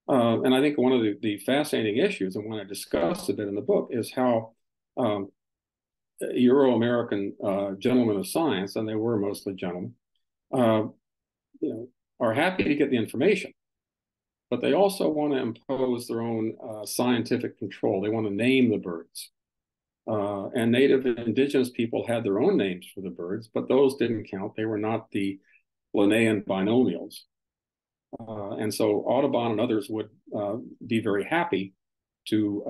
And I think one of the fascinating issues, and one I discussed a bit in the book, is how Euro-American gentlemen of science, and they were mostly gentlemen, are happy to get the information, but they also want to impose their own scientific control. They want to name the birds. And native indigenous people had their own names for the birds, but those didn't count. They were not the Linnaean binomials. And so Audubon and others would be very happy to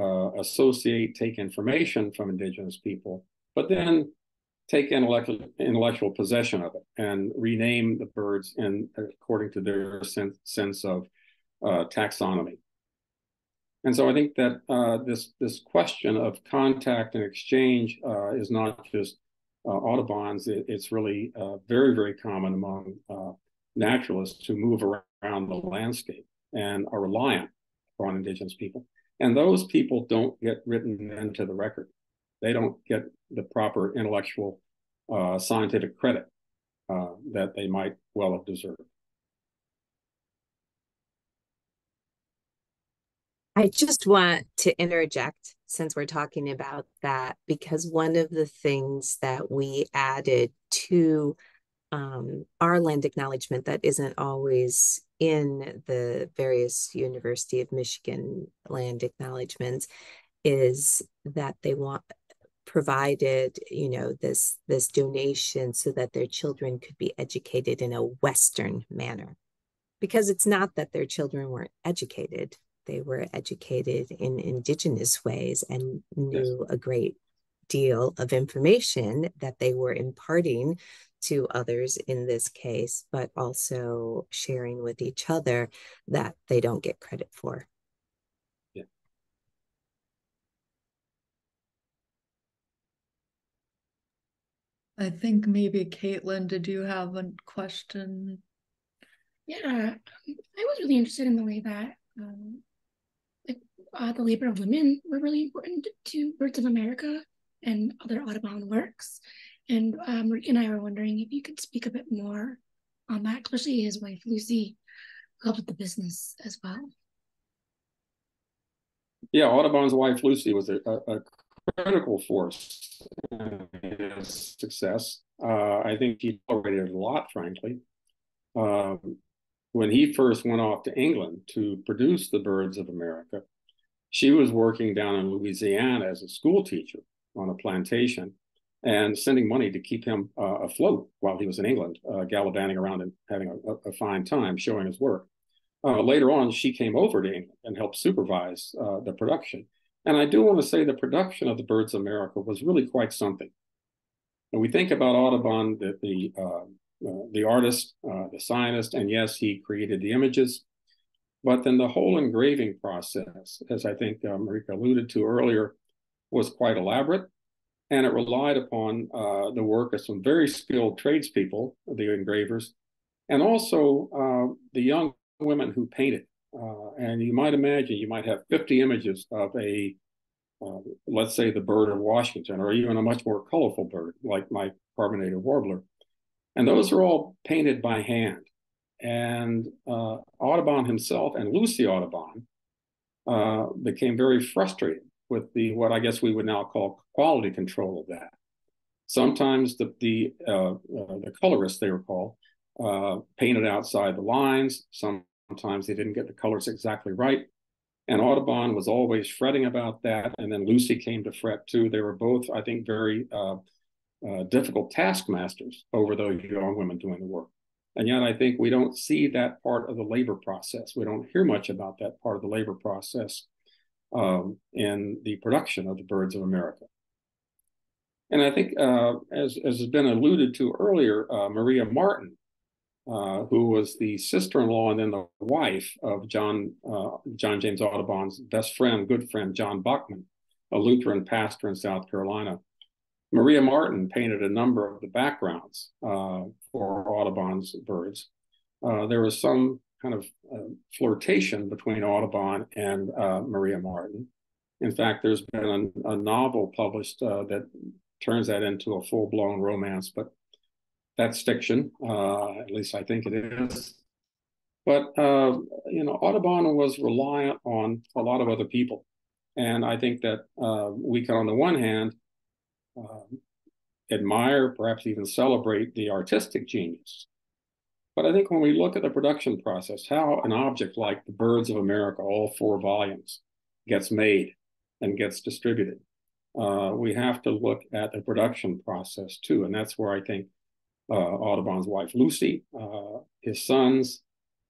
take information from indigenous people, but then take intellectual possession of it and rename the birds according to their sense of taxonomy. And so I think that this question of contact and exchange is not just Audubon's. It's really very, very common among naturalists who move around the landscape and are reliant on indigenous people. And those people don't get written into the record. They don't get the proper intellectual scientific credit that they might well have deserved. I just want to interject, since we're talking about that, because one of the things that we added to our land acknowledgement that isn't always in the various University of Michigan land acknowledgements is that they provided, this donation so that their children could be educated in a Western manner. Because it's not that their children weren't educated. They were educated in indigenous ways and knew a great deal of information that they were imparting to others in this case, but also sharing with each other that they don't get credit for. Yeah. I think maybe Caitlin, did you have a question? Yeah, I was really interested in the way that the labor of women were really important to Birds of America and other Audubon works. And Rick and I were wondering if you could speak a bit more on that, especially his wife, Lucy, who helped with the business as well. Yeah, Audubon's wife, Lucy, was a critical force in his success. I think he tolerated it a lot, frankly. When he first went off to England to produce the Birds of America, she was working down in Louisiana as a school teacher on a plantation and sending money to keep him afloat while he was in England, gallivanting around and having a fine time showing his work. Later on, she came over to England and helped supervise the production. And I do want to say the production of the Birds of America was really quite something. And we think about Audubon, the artist, the scientist, and yes, he created the images. But then the whole engraving process, as I think Marika alluded to earlier, was quite elaborate. And it relied upon the work of some very skilled tradespeople, the engravers, and also the young women who painted. And you might imagine you might have 50 images of let's say the bird of Washington, or even a much more colorful bird like my carbonated warbler. And those are all painted by hand. And Audubon himself and Lucy Audubon became very frustrated with what I guess we would now call quality control of that. Sometimes the colorists, they were called, painted outside the lines. Sometimes they didn't get the colors exactly right. And Audubon was always fretting about that. And then Lucy came to fret too. They were both, I think, very difficult taskmasters over those young women doing the work. And yet I think we don't see that part of the labor process. We don't hear much about that part of the labor process in the production of the Birds of America. And I think, as has been alluded to earlier, Maria Martin, who was the sister-in-law and then the wife of John James Audubon's best friend, good friend, John Buckman, a Lutheran pastor in South Carolina. Maria Martin painted a number of the backgrounds for Audubon's birds. There was some kind of flirtation between Audubon and Maria Martin. In fact, there's been a novel published that turns that into a full-blown romance, but that's fiction, at least I think it is. But, Audubon was reliant on a lot of other people. And I think that we can, on the one hand, admire, perhaps even celebrate the artistic genius. But I think when we look at the production process, how an object like the Birds of America, all 4 volumes, gets made and gets distributed, we have to look at the production process too. And that's where I think Audubon's wife, Lucy, his sons,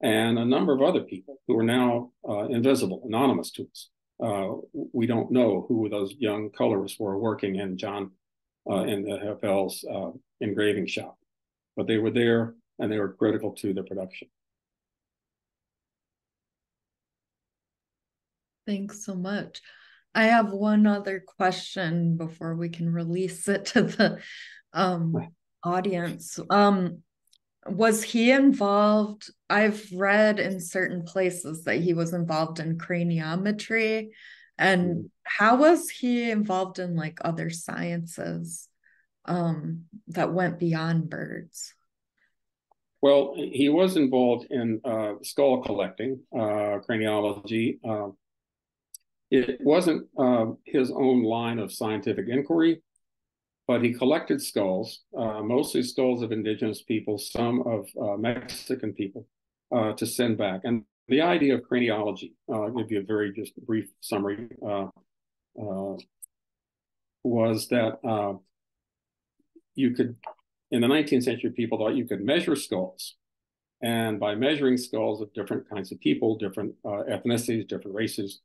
and a number of other people who are now invisible, anonymous to us. We don't know who those young colorists were working in in the FL's engraving shop, but they were there and they were critical to the production. Thanks so much. I have one other question before we can release it to the audience. Was he involved? I've read in certain places that he was involved in craniometry. And how was he involved in like other sciences that went beyond birds? Well, he was involved in skull collecting, craniology. It wasn't his own line of scientific inquiry, but he collected skulls, mostly skulls of indigenous people, some of Mexican people, to send back. And the idea of craniology, I'll give you a very just brief summary, was that you could, in the 19th century, people thought you could measure skulls. And by measuring skulls of different kinds of people, different ethnicities, different races,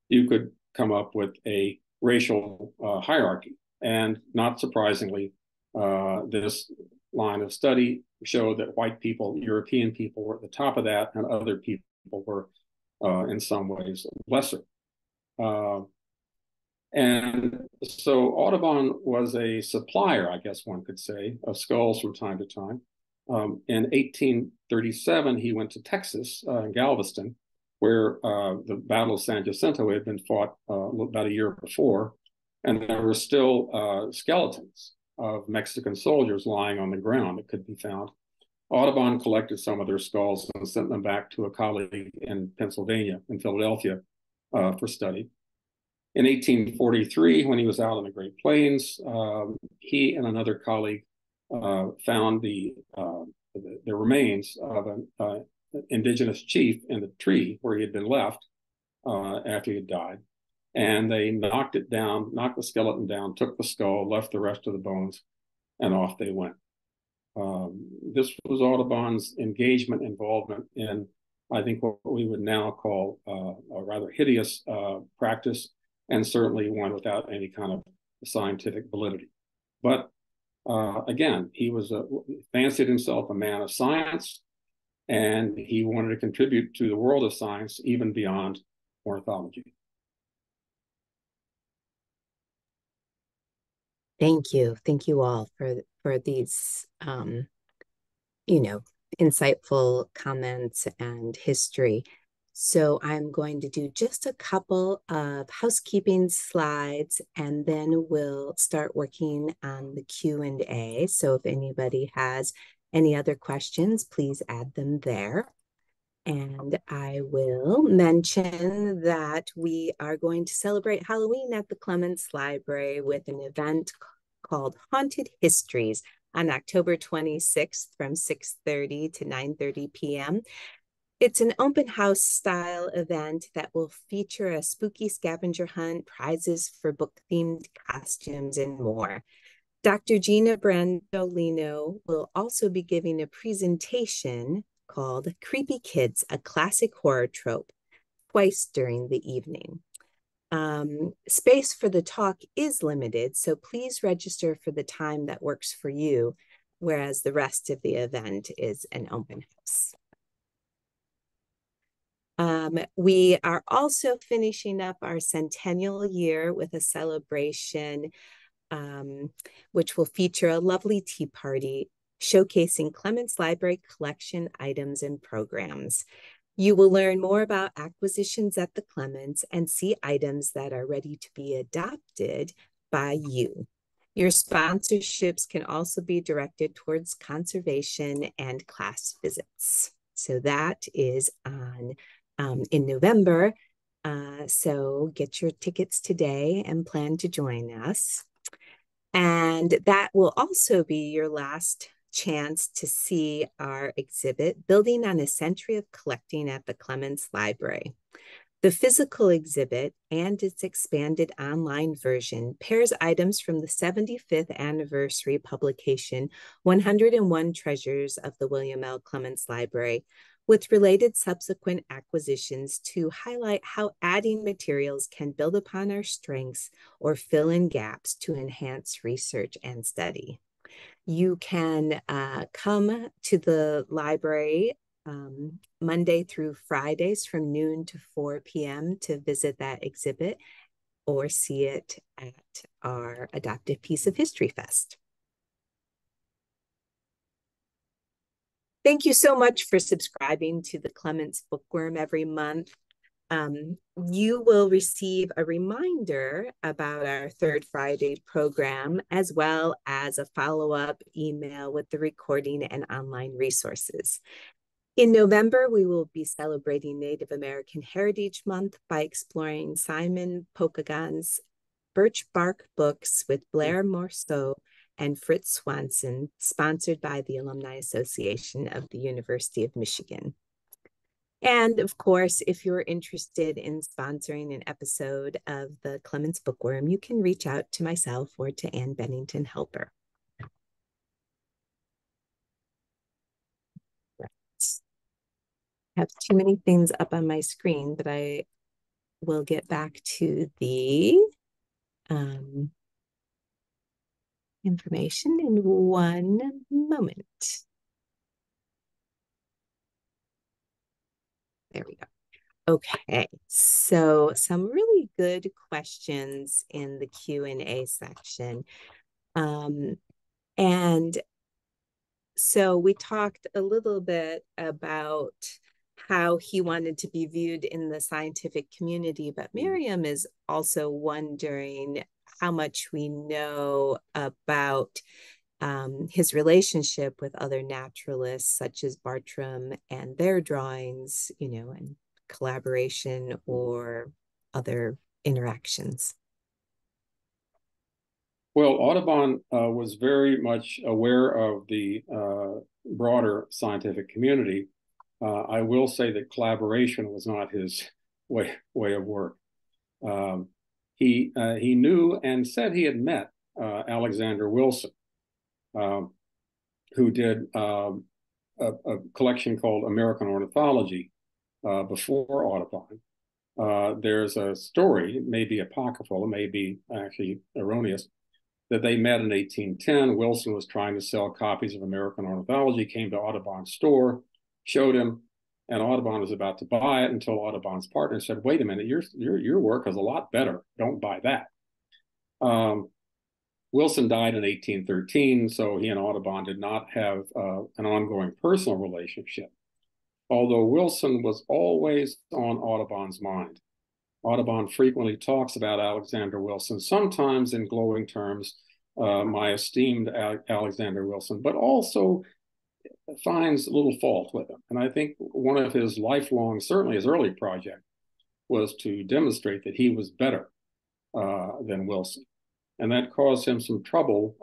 you could come up with a racial hierarchy. And not surprisingly, this line of study showed that white people, European people, were at the top of that, and other people were in some ways lesser. And so Audubon was a supplier, I guess one could say, of skulls from time to time. In 1837, he went to Texas, in Galveston, where the Battle of San Jacinto had been fought about a year before, and there were still skeletons of Mexican soldiers lying on the ground that could be found. Audubon collected some of their skulls and sent them back to a colleague in Pennsylvania, in Philadelphia, for study. In 1843, when he was out on the Great Plains, he and another colleague found the remains of an indigenous chief in the tree where he had been left after he had died. And they knocked it down, knocked the skeleton down, took the skull, left the rest of the bones, and off they went. This was Audubon's involvement in, I think, what we would now call a rather hideous practice, and certainly one without any kind of scientific validity. But again, he fancied himself a man of science, and he wanted to contribute to the world of science even beyond ornithology. Thank you. Thank you all for these, insightful comments and history. So I'm going to do just a couple of housekeeping slides, and then we'll start working on the Q&A. So if anybody has any other questions, please add them there. And I will mention that we are going to celebrate Halloween at the Clements Library with an event called Haunted Histories on October 26th from 6:30 to 9:30 p.m. It's an open house style event that will feature a spooky scavenger hunt, prizes for book-themed costumes, and more. Dr. Gina Brandolino will also be giving a presentation called Creepy Kids, a Classic Horror Trope, twice during the evening. Space for the talk is limited, so please register for the time that works for you, whereas the rest of the event is an open house. We are also finishing up our centennial year with a celebration which will feature a lovely tea party showcasing Clements Library collection items and programs. You will learn more about acquisitions at the Clements and see items that are ready to be adopted by you. Your sponsorships can also be directed towards conservation and class visits. So that is on in November. So get your tickets today and plan to join us. And that will also be your last chance to see our exhibit, Building on a Century of Collecting at the Clements Library. The physical exhibit and its expanded online version pairs items from the 75th anniversary publication, 101 Treasures of the William L. Clements Library, with related subsequent acquisitions to highlight how adding materials can build upon our strengths or fill in gaps to enhance research and study. You can come to the library Monday through Fridays from noon to 4 p.m. to visit that exhibit or see it at our Adoptive Piece of History Fest. Thank you so much for subscribing to the Clements Bookworm every month. You will receive a reminder about our Third Friday program, as well as a follow-up email with the recording and online resources. In November, we will be celebrating Native American Heritage Month by exploring Simon Pokagon's Birch Bark Books with Blair Morceau and Fritz Swanson, sponsored by the Alumni Association of the University of Michigan. And of course, if you're interested in sponsoring an episode of the Clements Bookworm, you can reach out to myself or to Ann Bennington Helper. Right. I have too many things up on my screen, but I will get back to the information in one moment. There we go. Okay, so some really good questions in the Q&A section. And so we talked a little bit about how he wanted to be viewed in the scientific community, but Miriam is also wondering how much we know about his relationship with other naturalists, such as Bartram, and their drawings, you know, and collaboration or other interactions. Well, Audubon was very much aware of the broader scientific community. I will say that collaboration was not his way of work. He knew and said he had met Alexander Wilson, who did a collection called American Ornithology before Audubon. There's a story, it may be apocryphal, it may be actually erroneous, that they met in 1810. Wilson was trying to sell copies of American Ornithology, came to Audubon's store, showed him, and Audubon was about to buy it until Audubon's partner said, "Wait a minute, your work is a lot better. Don't buy that." Wilson died in 1813, so he and Audubon did not have an ongoing personal relationship, although Wilson was always on Audubon's mind. Audubon frequently talks about Alexander Wilson, sometimes in glowing terms, my esteemed Alexander Wilson, but also finds little fault with him. And I think one of his lifelong, certainly his early project, was to demonstrate that he was better than Wilson. And that caused him some trouble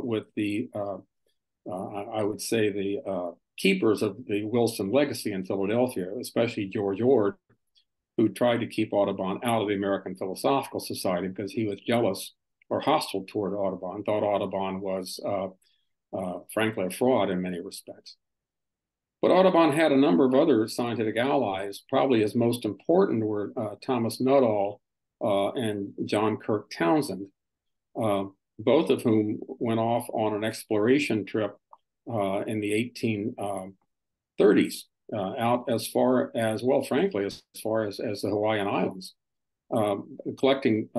with the, I would say, the keepers of the Wilson legacy in Philadelphia, especially George Ord, who tried to keep Audubon out of the American Philosophical Society because he was jealous or hostile toward Audubon, thought Audubon was, frankly, a fraud in many respects. But Audubon had a number of other scientific allies. Probably his most important were Thomas Nuttall and John Kirk Townsend, both of whom went off on an exploration trip in the 1830s. Out as far as, well, frankly, as far as the Hawaiian Islands, collecting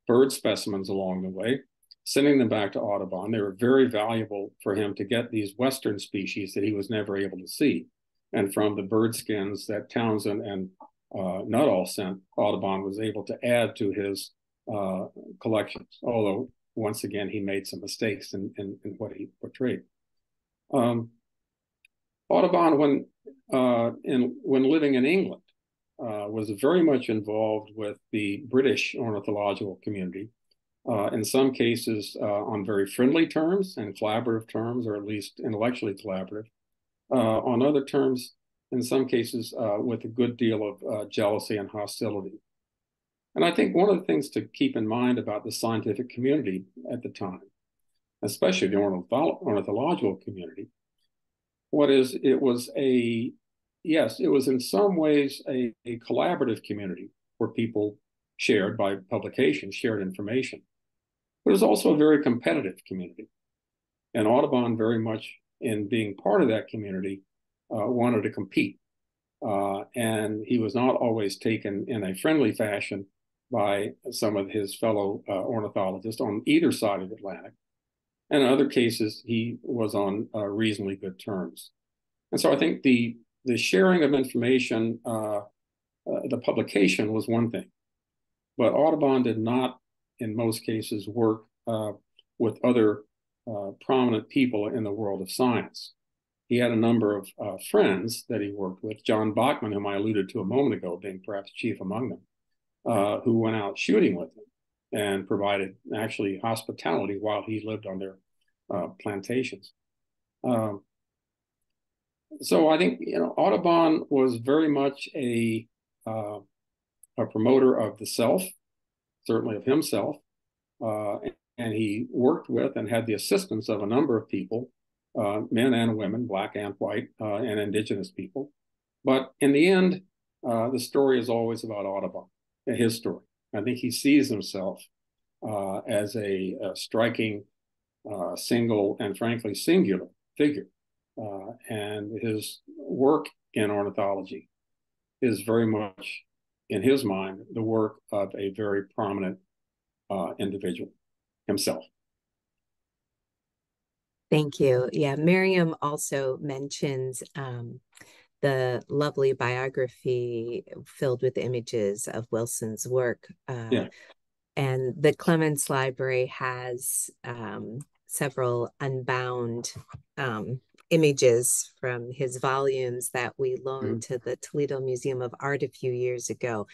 bird specimens along the way, sending them back to Audubon. They were very valuable for him to get these Western species that he was never able to see. And from the bird skins that Townsend and Nuttall sent, Audubon was able to add to his collections, although, once again, he made some mistakes in what he portrayed. Audubon, when living in England, was very much involved with the British ornithological community, in some cases on very friendly terms and collaborative terms, or at least intellectually collaborative. On other terms, in some cases, with a good deal of jealousy and hostility. And I think one of the things to keep in mind about the scientific community at the time, especially the ornithological community, it was in some ways a collaborative community where people shared by publication, shared information. But it was also a very competitive community. And Audubon, very much in being part of that community, wanted to compete. And he was not always taken in a friendly fashion by some of his fellow ornithologists on either side of the Atlantic. And in other cases, he was on reasonably good terms. And so I think the sharing of information, the publication was one thing, but Audubon did not, in most cases, work with other prominent people in the world of science. He had a number of friends that he worked with, John Bachman, whom I alluded to a moment ago, being perhaps chief among them, who went out shooting with him and provided actually hospitality while he lived on their plantations. So I think, Audubon was very much a promoter of the self, certainly of himself, and he worked with and had the assistance of a number of people, men and women, black and white, and indigenous people. But in the end, the story is always about Audubon, his story. I think he sees himself as a striking single and frankly singular figure. And his work in ornithology is very much, in his mind, the work of a very prominent individual himself. Thank you. Yeah, Miriam also mentions the lovely biography filled with images of Wilson's work. Yeah. And the Clements Library has several unbound images from his volumes that we loaned to the Toledo Museum of Art a few years ago.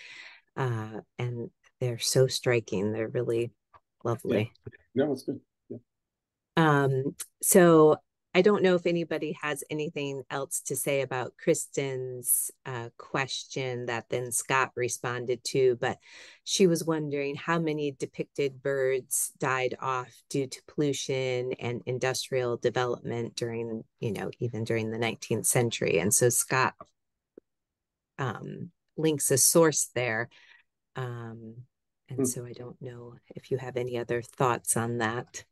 And they're so striking. They're really lovely. Yeah, no, it's good. So I don't know if anybody has anything else to say about Kristen's question that then Scott responded to, but she was wondering how many depicted birds died off due to pollution and industrial development during, even during the 19th century. And so Scott links a source there. And so I don't know if you have any other thoughts on that.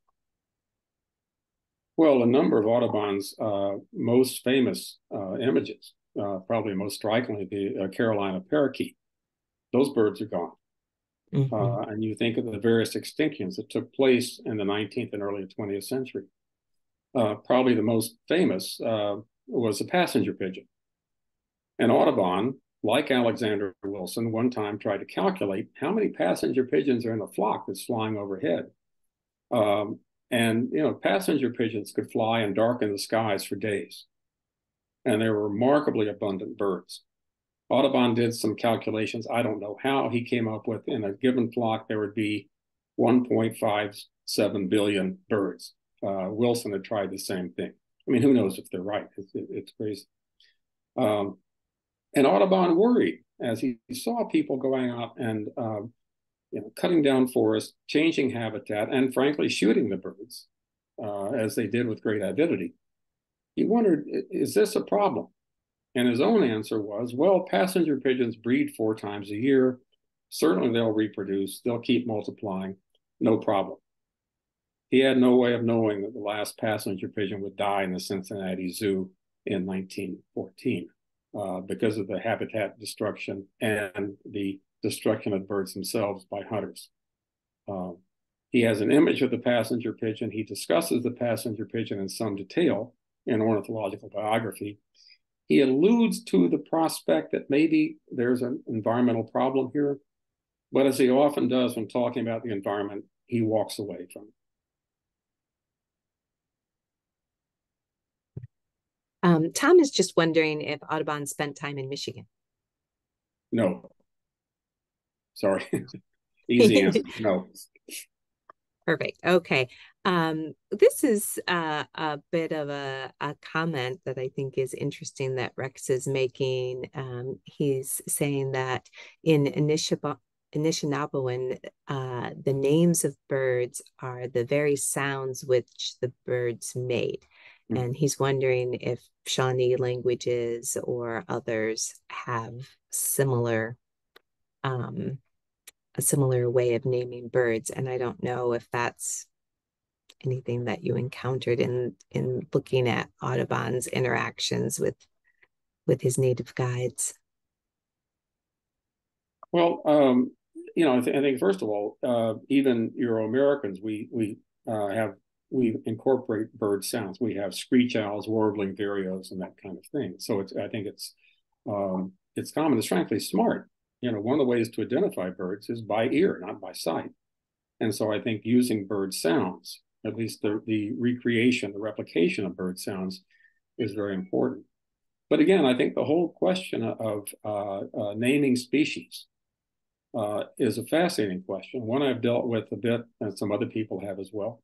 Well, a number of Audubon's most famous images, probably most strikingly the Carolina parakeet, those birds are gone. And you think of the various extinctions that took place in the 19th and early 20th century. Probably the most famous was the passenger pigeon. And Audubon, like Alexander Wilson, one time tried to calculate how many passenger pigeons are in a flock that's flying overhead. And, passenger pigeons could fly and darken the skies for days. And they were remarkably abundant birds. Audubon did some calculations. I don't know how he came up with, in a given flock, there would be 1.57 billion birds. Wilson had tried the same thing. I mean, who knows if they're right? It's crazy. And Audubon worried as he saw people going out and cutting down forests, changing habitat, and frankly, shooting the birds, as they did with great avidity. He wondered, is this a problem? And his own answer was, well, passenger pigeons breed 4 times a year. Certainly they'll reproduce. They'll keep multiplying. No problem. He had no way of knowing that the last passenger pigeon would die in the Cincinnati Zoo in 1914 because of the habitat destruction and the destruction of birds themselves by hunters. He has an image of the passenger pigeon. He discusses the passenger pigeon in some detail in ornithological biography. He alludes to the prospect that maybe there's an environmental problem here, but as he often does when talking about the environment, he walks away from it. Tom is just wondering if Audubon spent time in Michigan. No. Sorry. Easy answer. No. Perfect. Okay. This is a bit of a comment that I think is interesting that Rex is making. He's saying that in Anishinaabe, the names of birds are the very sounds which the birds made. And he's wondering if Shawnee languages or others have a similar way of naming birds. And I don't know if that's anything that you encountered in looking at Audubon's interactions with his native guides. Well, I think first of all, even Euro-Americans, we incorporate bird sounds. We have screech owls, warbling vireos, and that kind of thing. So I think it's common. It's frankly smart. One of the ways to identify birds is by ear, not by sight. And so I think using bird sounds, at least the recreation, the replication of bird sounds, is very important. But again, I think the whole question of naming species is a fascinating question, one I've dealt with a bit, and some other people have as well.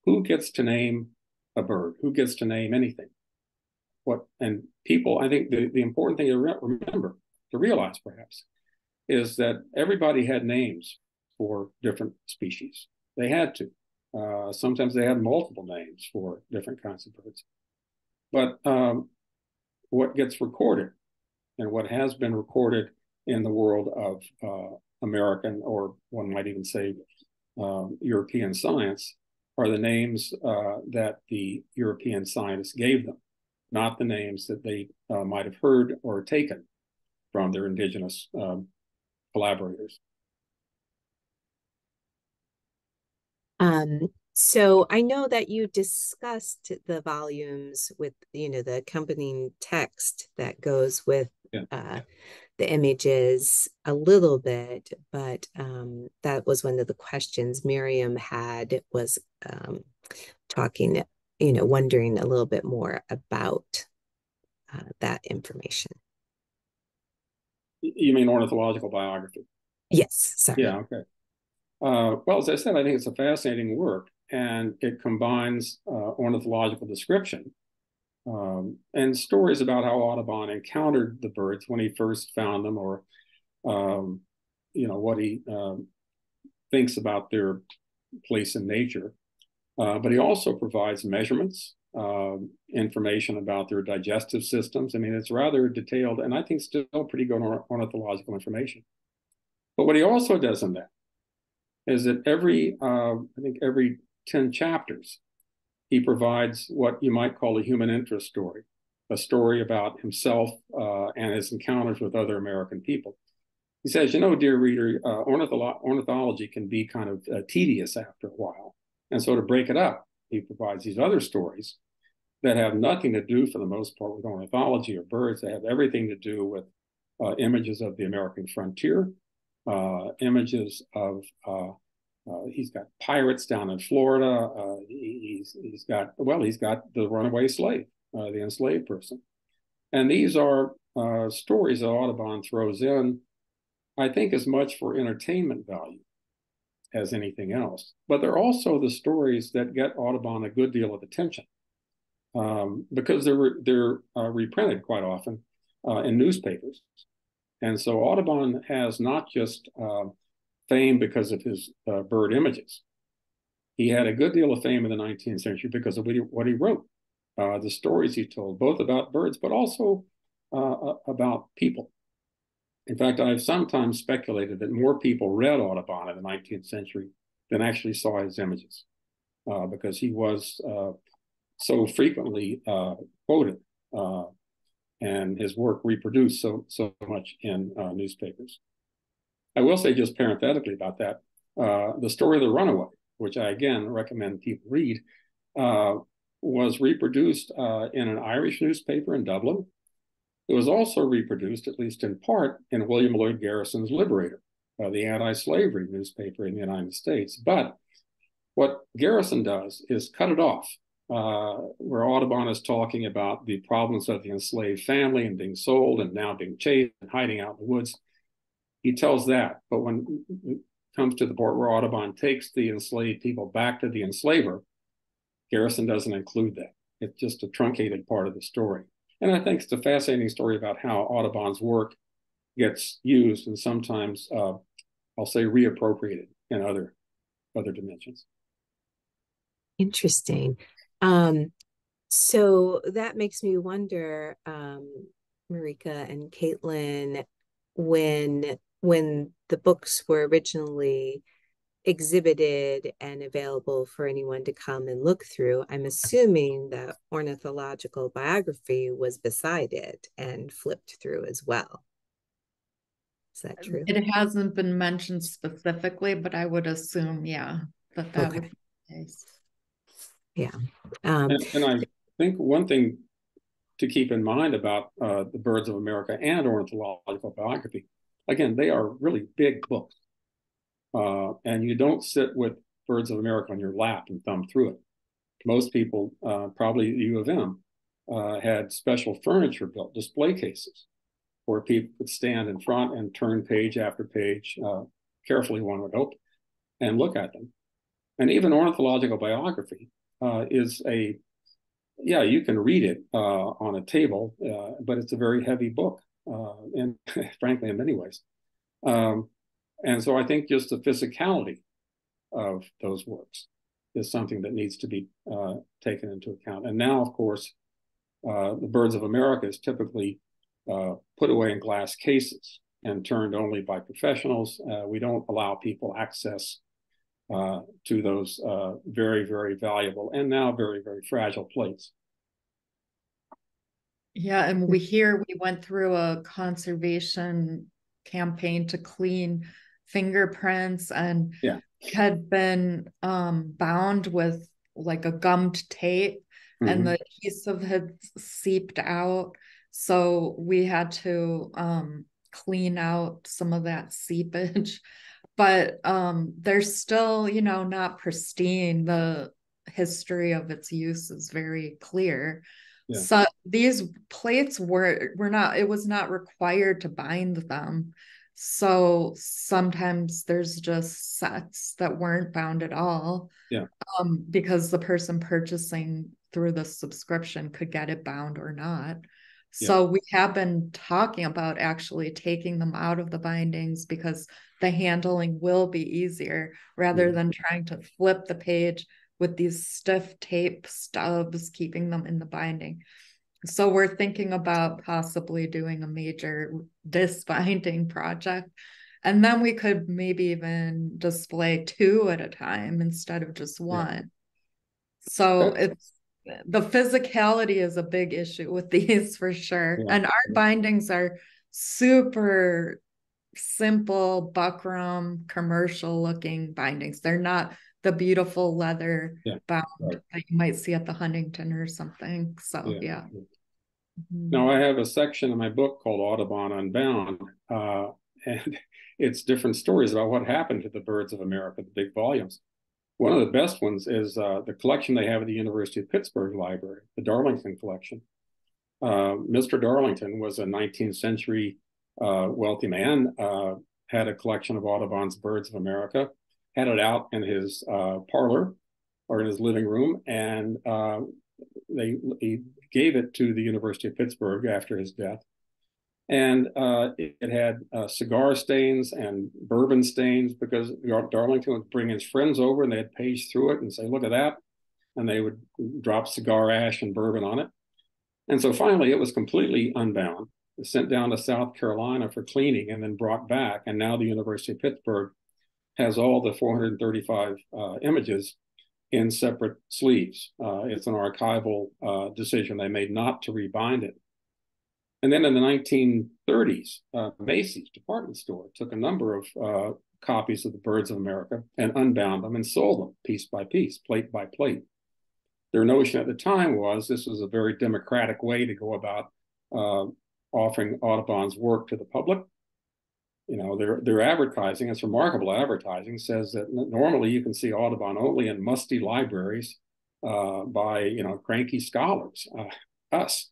Who gets to name a bird? Who gets to name anything? And people, I think the important thing to realize perhaps, is that everybody had names for different species. They had to. Sometimes they had multiple names for different kinds of birds. But what gets recorded and what has been recorded in the world of American, or one might even say European science are the names that the European scientists gave them, not the names that they might have heard or taken from their indigenous collaborators. So I know that you discussed the volumes with, the accompanying text that goes with the images a little bit, but that was one of the questions Miriam had, was talking, wondering a little bit more about that information. You mean ornithological biography? Yes, sorry. Yeah, okay. Well, as I said, I think it's a fascinating work, and it combines ornithological description and stories about how Audubon encountered the birds when he first found them, or what he thinks about their place in nature. But he also provides measurements, information about their digestive systems. I mean, it's rather detailed, and I think still pretty good ornithological information. But what he also does in that is that every 10 chapters, he provides what you might call a human interest story, a story about himself and his encounters with other American people. He says, dear reader, ornithology can be kind of tedious after a while. And so to break it up, he provides these other stories that have nothing to do, for the most part, with ornithology or birds. They have everything to do with images of the American frontier, images of, he's got pirates down in Florida. He's got the runaway slave, the enslaved person. And these are stories that Audubon throws in, I think, as much for entertainment value as anything else. But they're also the stories that get Audubon a good deal of attention because they're reprinted quite often in newspapers. And so Audubon has not just fame because of his bird images. He had a good deal of fame in the 19th century because of what he wrote, the stories he told, both about birds, but also about people. In fact, I've sometimes speculated that more people read Audubon in the 19th century than actually saw his images, because he was so frequently quoted and his work reproduced so much in newspapers. I will say, just parenthetically about that, the story of the runaway, which I again recommend people read, was reproduced in an Irish newspaper in Dublin. It was also reproduced, at least in part, in William Lloyd Garrison's Liberator, the anti-slavery newspaper in the United States. But what Garrison does is cut it off, where Audubon is talking about the problems of the enslaved family and being sold and now being chased and hiding out in the woods. He tells that. But when it comes to the part where Audubon takes the enslaved people back to the enslaver, Garrison doesn't include that. It's just a truncated part of the story. And I think it's a fascinating story about how Audubon's work gets used and sometimes, I'll say, reappropriated in other dimensions. Interesting. So that makes me wonder, Marika and Caitlin, when the books were originally exhibited and available for anyone to come and look through, I'm assuming that ornithological biography was beside it and flipped through as well. Is that true? It hasn't been mentioned specifically, but I would assume, that Okay. would be the case. Yeah. And I think one thing to keep in mind about the Birds of America and ornithological biography, again, they are really big books. And you don't sit with Birds of America on your lap and thumb through it. Most people, probably the U of M, had special furniture built, display cases, where people could stand in front and turn page after page, carefully one would hope, and look at them. And even ornithological biography is you can read it on a table, but it's a very heavy book, and frankly, in many ways. And so I think just the physicality of those works is something that needs to be taken into account. And now, of course, the Birds of America is typically put away in glass cases and turned only by professionals. We don't allow people access to those very, very valuable and now very, very fragile plates. Yeah, and we went through a conservation campaign to clean fingerprints, and had been bound with like a gummed tape, and the adhesive had seeped out. So we had to clean out some of that seepage. But they're still, not pristine. The history of its use is very clear. Yeah. So these plates were not, it was not required to bind them. So sometimes there's just sets that weren't bound at all. Yeah. Because the person purchasing through the subscription could get it bound or not. So we have been talking about actually taking them out of the bindings, because the handling will be easier rather than trying to flip the page with these stiff tape stubs, keeping them in the binding. So we're thinking about possibly doing a major disbinding project. And then we could maybe even display 2 at a time instead of just 1. So the physicality is a big issue with these for sure. And our bindings are super simple Bookworm commercial looking bindings. They're not the beautiful leather bound that you might see at the Huntington or something. So Now I have a section in my book called Audubon Unbound, and it's different stories about what happened to the birds of America, the big volumes. One of the best ones is the collection they have at the University of Pittsburgh Library, the Darlington collection. Mr. Darlington was a 19th century wealthy man, had a collection of Audubon's Birds of America, had it out in his parlor or in his living room, and he gave it to the University of Pittsburgh after his death. And it had cigar stains and bourbon stains, because Darlington would bring his friends over and they'd page through it and say, look at that. And they would drop cigar ash and bourbon on it. And so finally it was completely unbound, sent down to South Carolina for cleaning, and then brought back. And now the University of Pittsburgh has all the 435 images in separate sleeves. It's an archival decision they made not to rebind it. And then in the 1930s, Macy's department store took a number of copies of the Birds of America and unbound them and sold them piece by piece, plate by plate. Their notion at the time was this was a very democratic way to go about offering Audubon's work to the public. Their advertising, it's remarkable advertising, says that normally you can see Audubon only in musty libraries by, cranky scholars, us.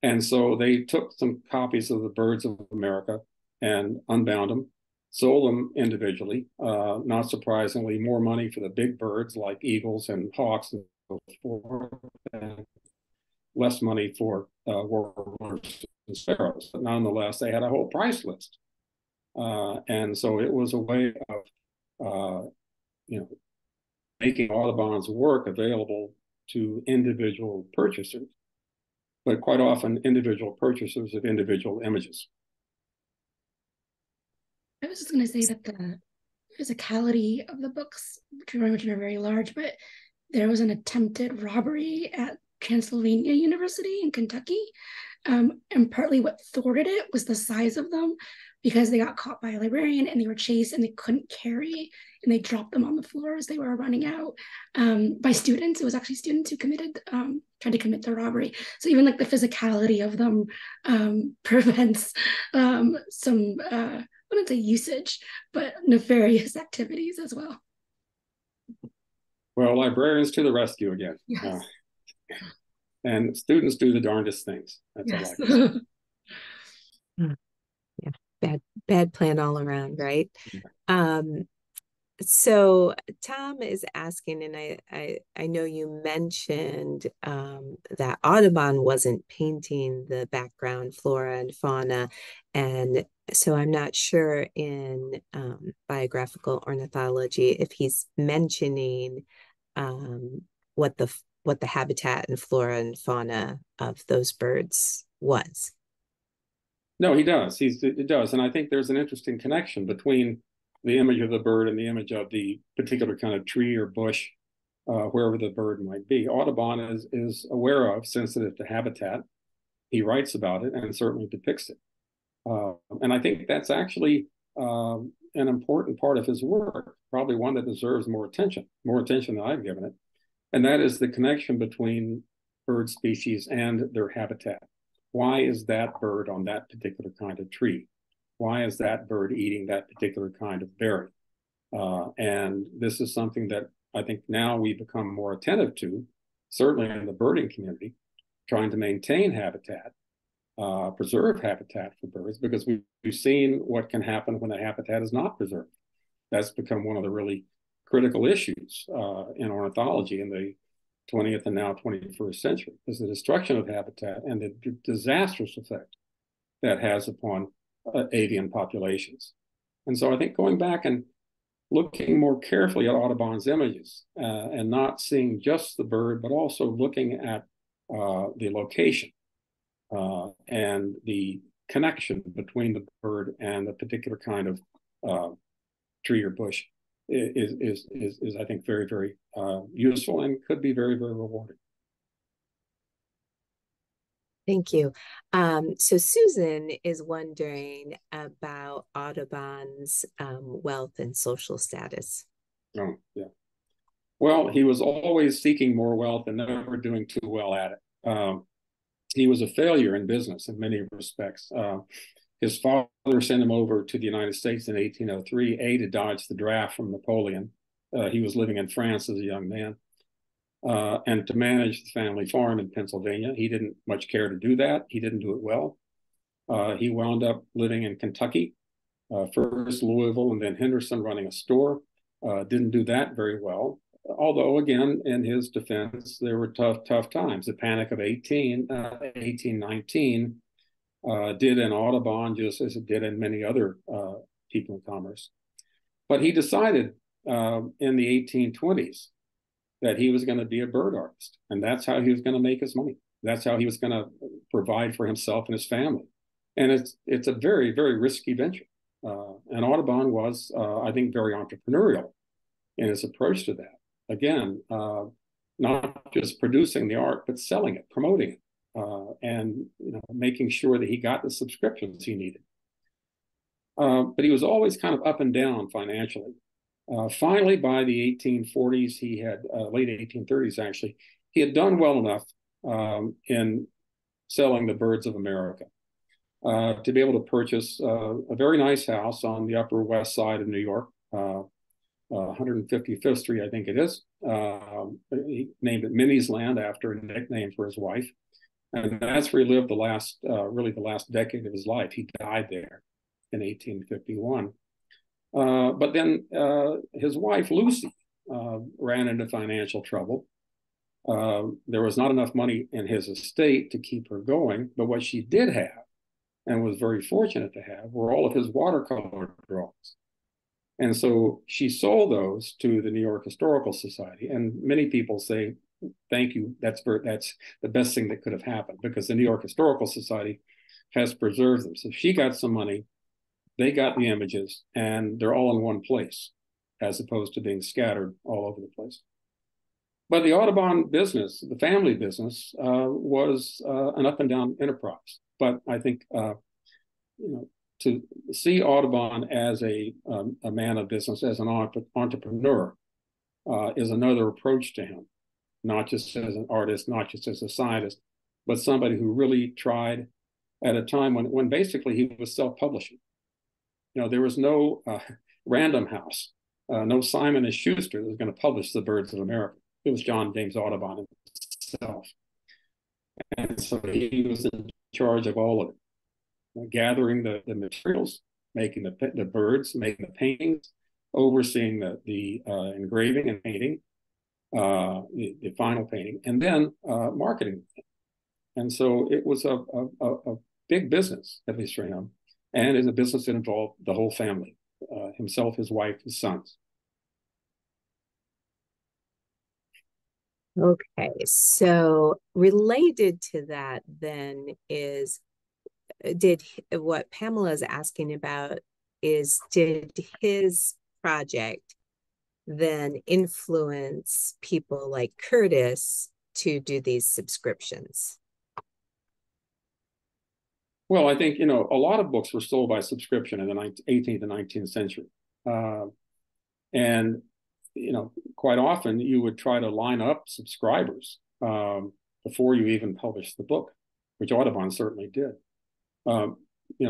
And so they took some copies of the Birds of America and unbound them, sold them individually. Not surprisingly, more money for the big birds like eagles and hawks and so forth, and less money for warblers and sparrows. But nonetheless, they had a whole price list. And so it was a way of, making Audubon's work available to individual purchasers, but quite often individual purchasers of individual images. I was just going to say that the physicality of the books, which are very large, but there was an attempted robbery at Transylvania University in Kentucky. And partly what thwarted it was the size of them, because they got caught by a librarian and they were chased and they couldn't carry, and they dropped them on the floor as they were running out by students. It was actually students who tried to commit the robbery. So even like the physicality of them prevents some, I wouldn't say usage, but nefarious activities as well. Well, librarians to the rescue again. Yes. And students do the darndest things. That's all I can say. Yeah, bad plan all around, right? So Tom is asking, and I know you mentioned that Audubon wasn't painting the background flora and fauna, and so I'm not sure in biographical ornithology if he's mentioning what the habitat and flora and fauna of those birds was. No, he does. It does, and I think there's an interesting connection between the image of the bird and the image of the particular kind of tree or bush, wherever the bird might be. Audubon is aware of, sensitive to habitat. He writes about it and certainly depicts it. And I think that's actually an important part of his work, probably one that deserves more attention than I've given it. And that is the connection between bird species and their habitat. Why is that bird on that particular kind of tree? Why is that bird eating that particular kind of berry? And this is something that I think now we become more attentive to, certainly in the birding community, trying to maintain habitat, preserve habitat for birds, because we've seen what can happen when the habitat is not preserved. That's become one of the really critical issues in ornithology in the 20th and now 21st century, is the destruction of habitat and the disastrous effect that has upon avian populations. And so I think going back and looking more carefully at Audubon's images and not seeing just the bird, but also looking at the location and the connection between the bird and the particular kind of tree or bush is I think very, very useful and could be very, very rewarding. Thank you. So Susan is wondering about Audubon's wealth and social status. Oh, yeah. Well, he was always seeking more wealth and never doing too well at it. He was a failure in business in many respects. His father sent him over to the United States in 1803, to dodge the draft from Napoleon. He was living in France as a young man. And to manage the family farm in Pennsylvania. He didn't much care to do that. He didn't do it well. He wound up living in Kentucky, first Louisville and then Henderson, running a store. Didn't do that very well. Although, again, in his defense, there were tough times. The Panic of 1819 did in Audubon just as it did in many other people in commerce. But he decided in the 1820s that he was going to be a bird artist, and that's how he was going to make his money. That's how he was going to provide for himself and his family. And it's a very, very risky venture. And Audubon was, I think, very entrepreneurial in his approach to that. Again, not just producing the art, but selling it, promoting it, and making sure that he got the subscriptions he needed. But he was always kind of up and down financially. Finally, by the 1840s, he had, late 1830s actually, he had done well enough in selling the birds of America to be able to purchase a very nice house on the Upper West Side of New York, 155th Street, I think it is. He named it Minnie's Land after a nickname for his wife. And that's where he lived really the last decade of his life. He died there in 1851. But then his wife, Lucy, ran into financial trouble. There was not enough money in his estate to keep her going, but what she did have, and was very fortunate to have, were all of his watercolor drawings. And so she sold those to the New York Historical Society. And many people say, thank you, that's the best thing that could have happened, because the New York Historical Society has preserved them. So she got some money, they got the images, and they're all in one place, as opposed to being scattered all over the place. But the Audubon business, the family business, was an up and down enterprise. But I think, to see Audubon as a man of business, as an entrepreneur, is another approach to him, not just as an artist, not just as a scientist, but somebody who really tried at a time when basically he was self-publishing. There was no Random House, no Simon & Schuster that was going to publish the Birds of America. It was James Audubon himself. And so he was in charge of all of it, gathering the materials, making the birds, making the paintings, overseeing the engraving and painting, the final painting, and then marketing. And so it was a big business, at least for him, and is a business that involved the whole family, himself, his wife, his sons. Okay, so related to that then is, what Pamela is asking about did his project then influence people like Curtis to do these subscriptions? Well, I think, a lot of books were sold by subscription in the 18th and 19th century. And, quite often you would try to line up subscribers before you even published the book, which Audubon certainly did.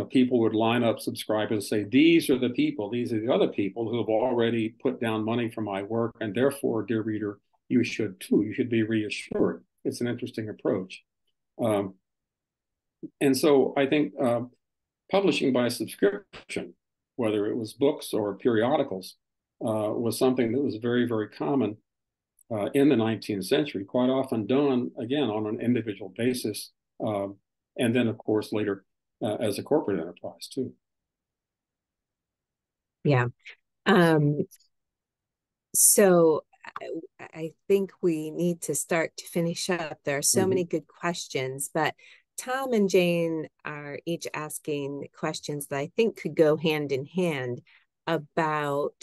People would line up subscribers and say, these are the other people who have already put down money for my work, and therefore, dear reader, you should too. You should be reassured. It's an interesting approach. And so I think publishing by subscription, whether it was books or periodicals, was something that was very, very common in the 19th century, quite often done, again, on an individual basis, and then, of course, later as a corporate enterprise, too. Yeah. So I think we need to start to finish up. There are so many good questions, but Tom and Jane are each asking questions that I think could go hand in hand about,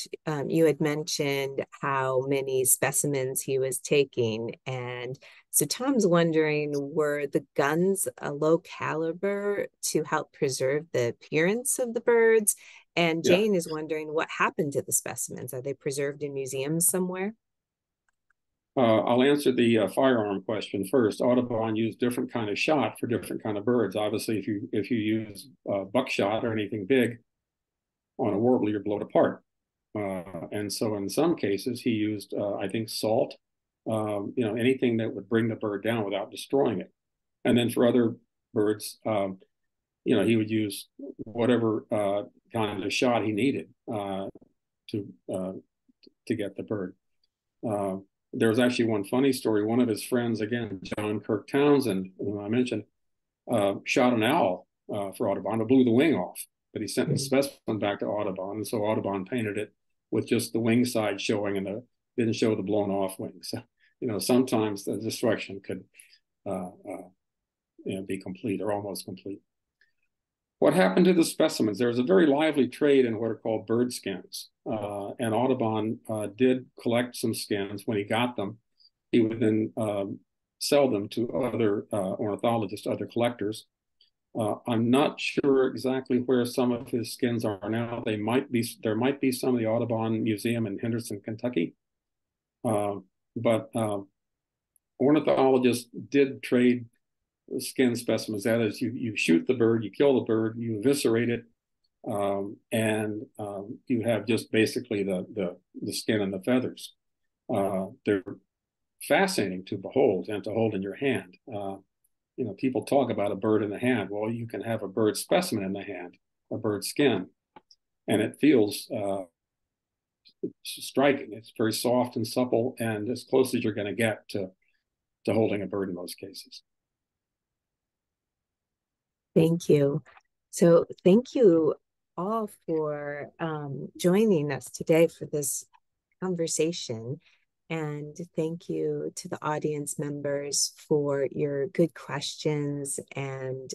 you had mentioned how many specimens he was taking. And so Tom's wondering, were the guns a low caliber to help preserve the appearance of the birds? And Jane is wondering what happened to the specimens. Are they preserved in museums somewhere? I'll answer the firearm question first. Audubon used different kind of shot for different kind of birds. Obviously, if you use buckshot or anything big on a warbler, you're blown apart. And so in some cases, he used, I think, salt, anything that would bring the bird down without destroying it. And then for other birds, he would use whatever kind of shot he needed to get the bird. There was actually one funny story. One of his friends, again, John Kirk Townsend, whom I mentioned, shot an owl for Audubon, but blew the wing off. But he sent the specimen back to Audubon, and so Audubon painted it with just the wing side showing, and didn't show the blown off wings. So, sometimes the destruction could, be complete or almost complete. What happened to the specimens? There was a very lively trade in what are called bird skins. And Audubon did collect some skins. When he got them, he would then sell them to other ornithologists, other collectors. I'm not sure exactly where some of his skins are now. There might be some of the Audubon Museum in Henderson, Kentucky. But ornithologists did trade skin specimens. That is, you shoot the bird, you kill the bird, you eviscerate it, and you have just basically the skin and the feathers. They're fascinating to behold and to hold in your hand. People talk about a bird in the hand. Well, you can have a bird specimen in the hand, a bird skin, and it feels striking. It's very soft and supple, and as close as you're going to get to holding a bird in most cases. Thank you. So thank you all for joining us today for this conversation. And thank you to the audience members for your good questions and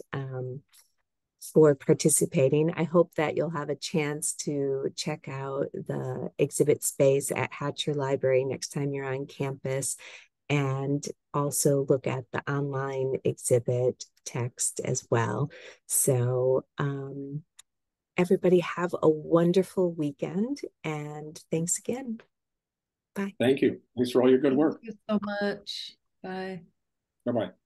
for participating. I hope that you'll have a chance to check out the exhibit space at Hatcher Library next time you're on campus, and also look at the online exhibit text as well. So everybody have a wonderful weekend, and thanks again. Bye. Thank you. Thanks for all your good work. Thank you so much. Bye. Bye-bye.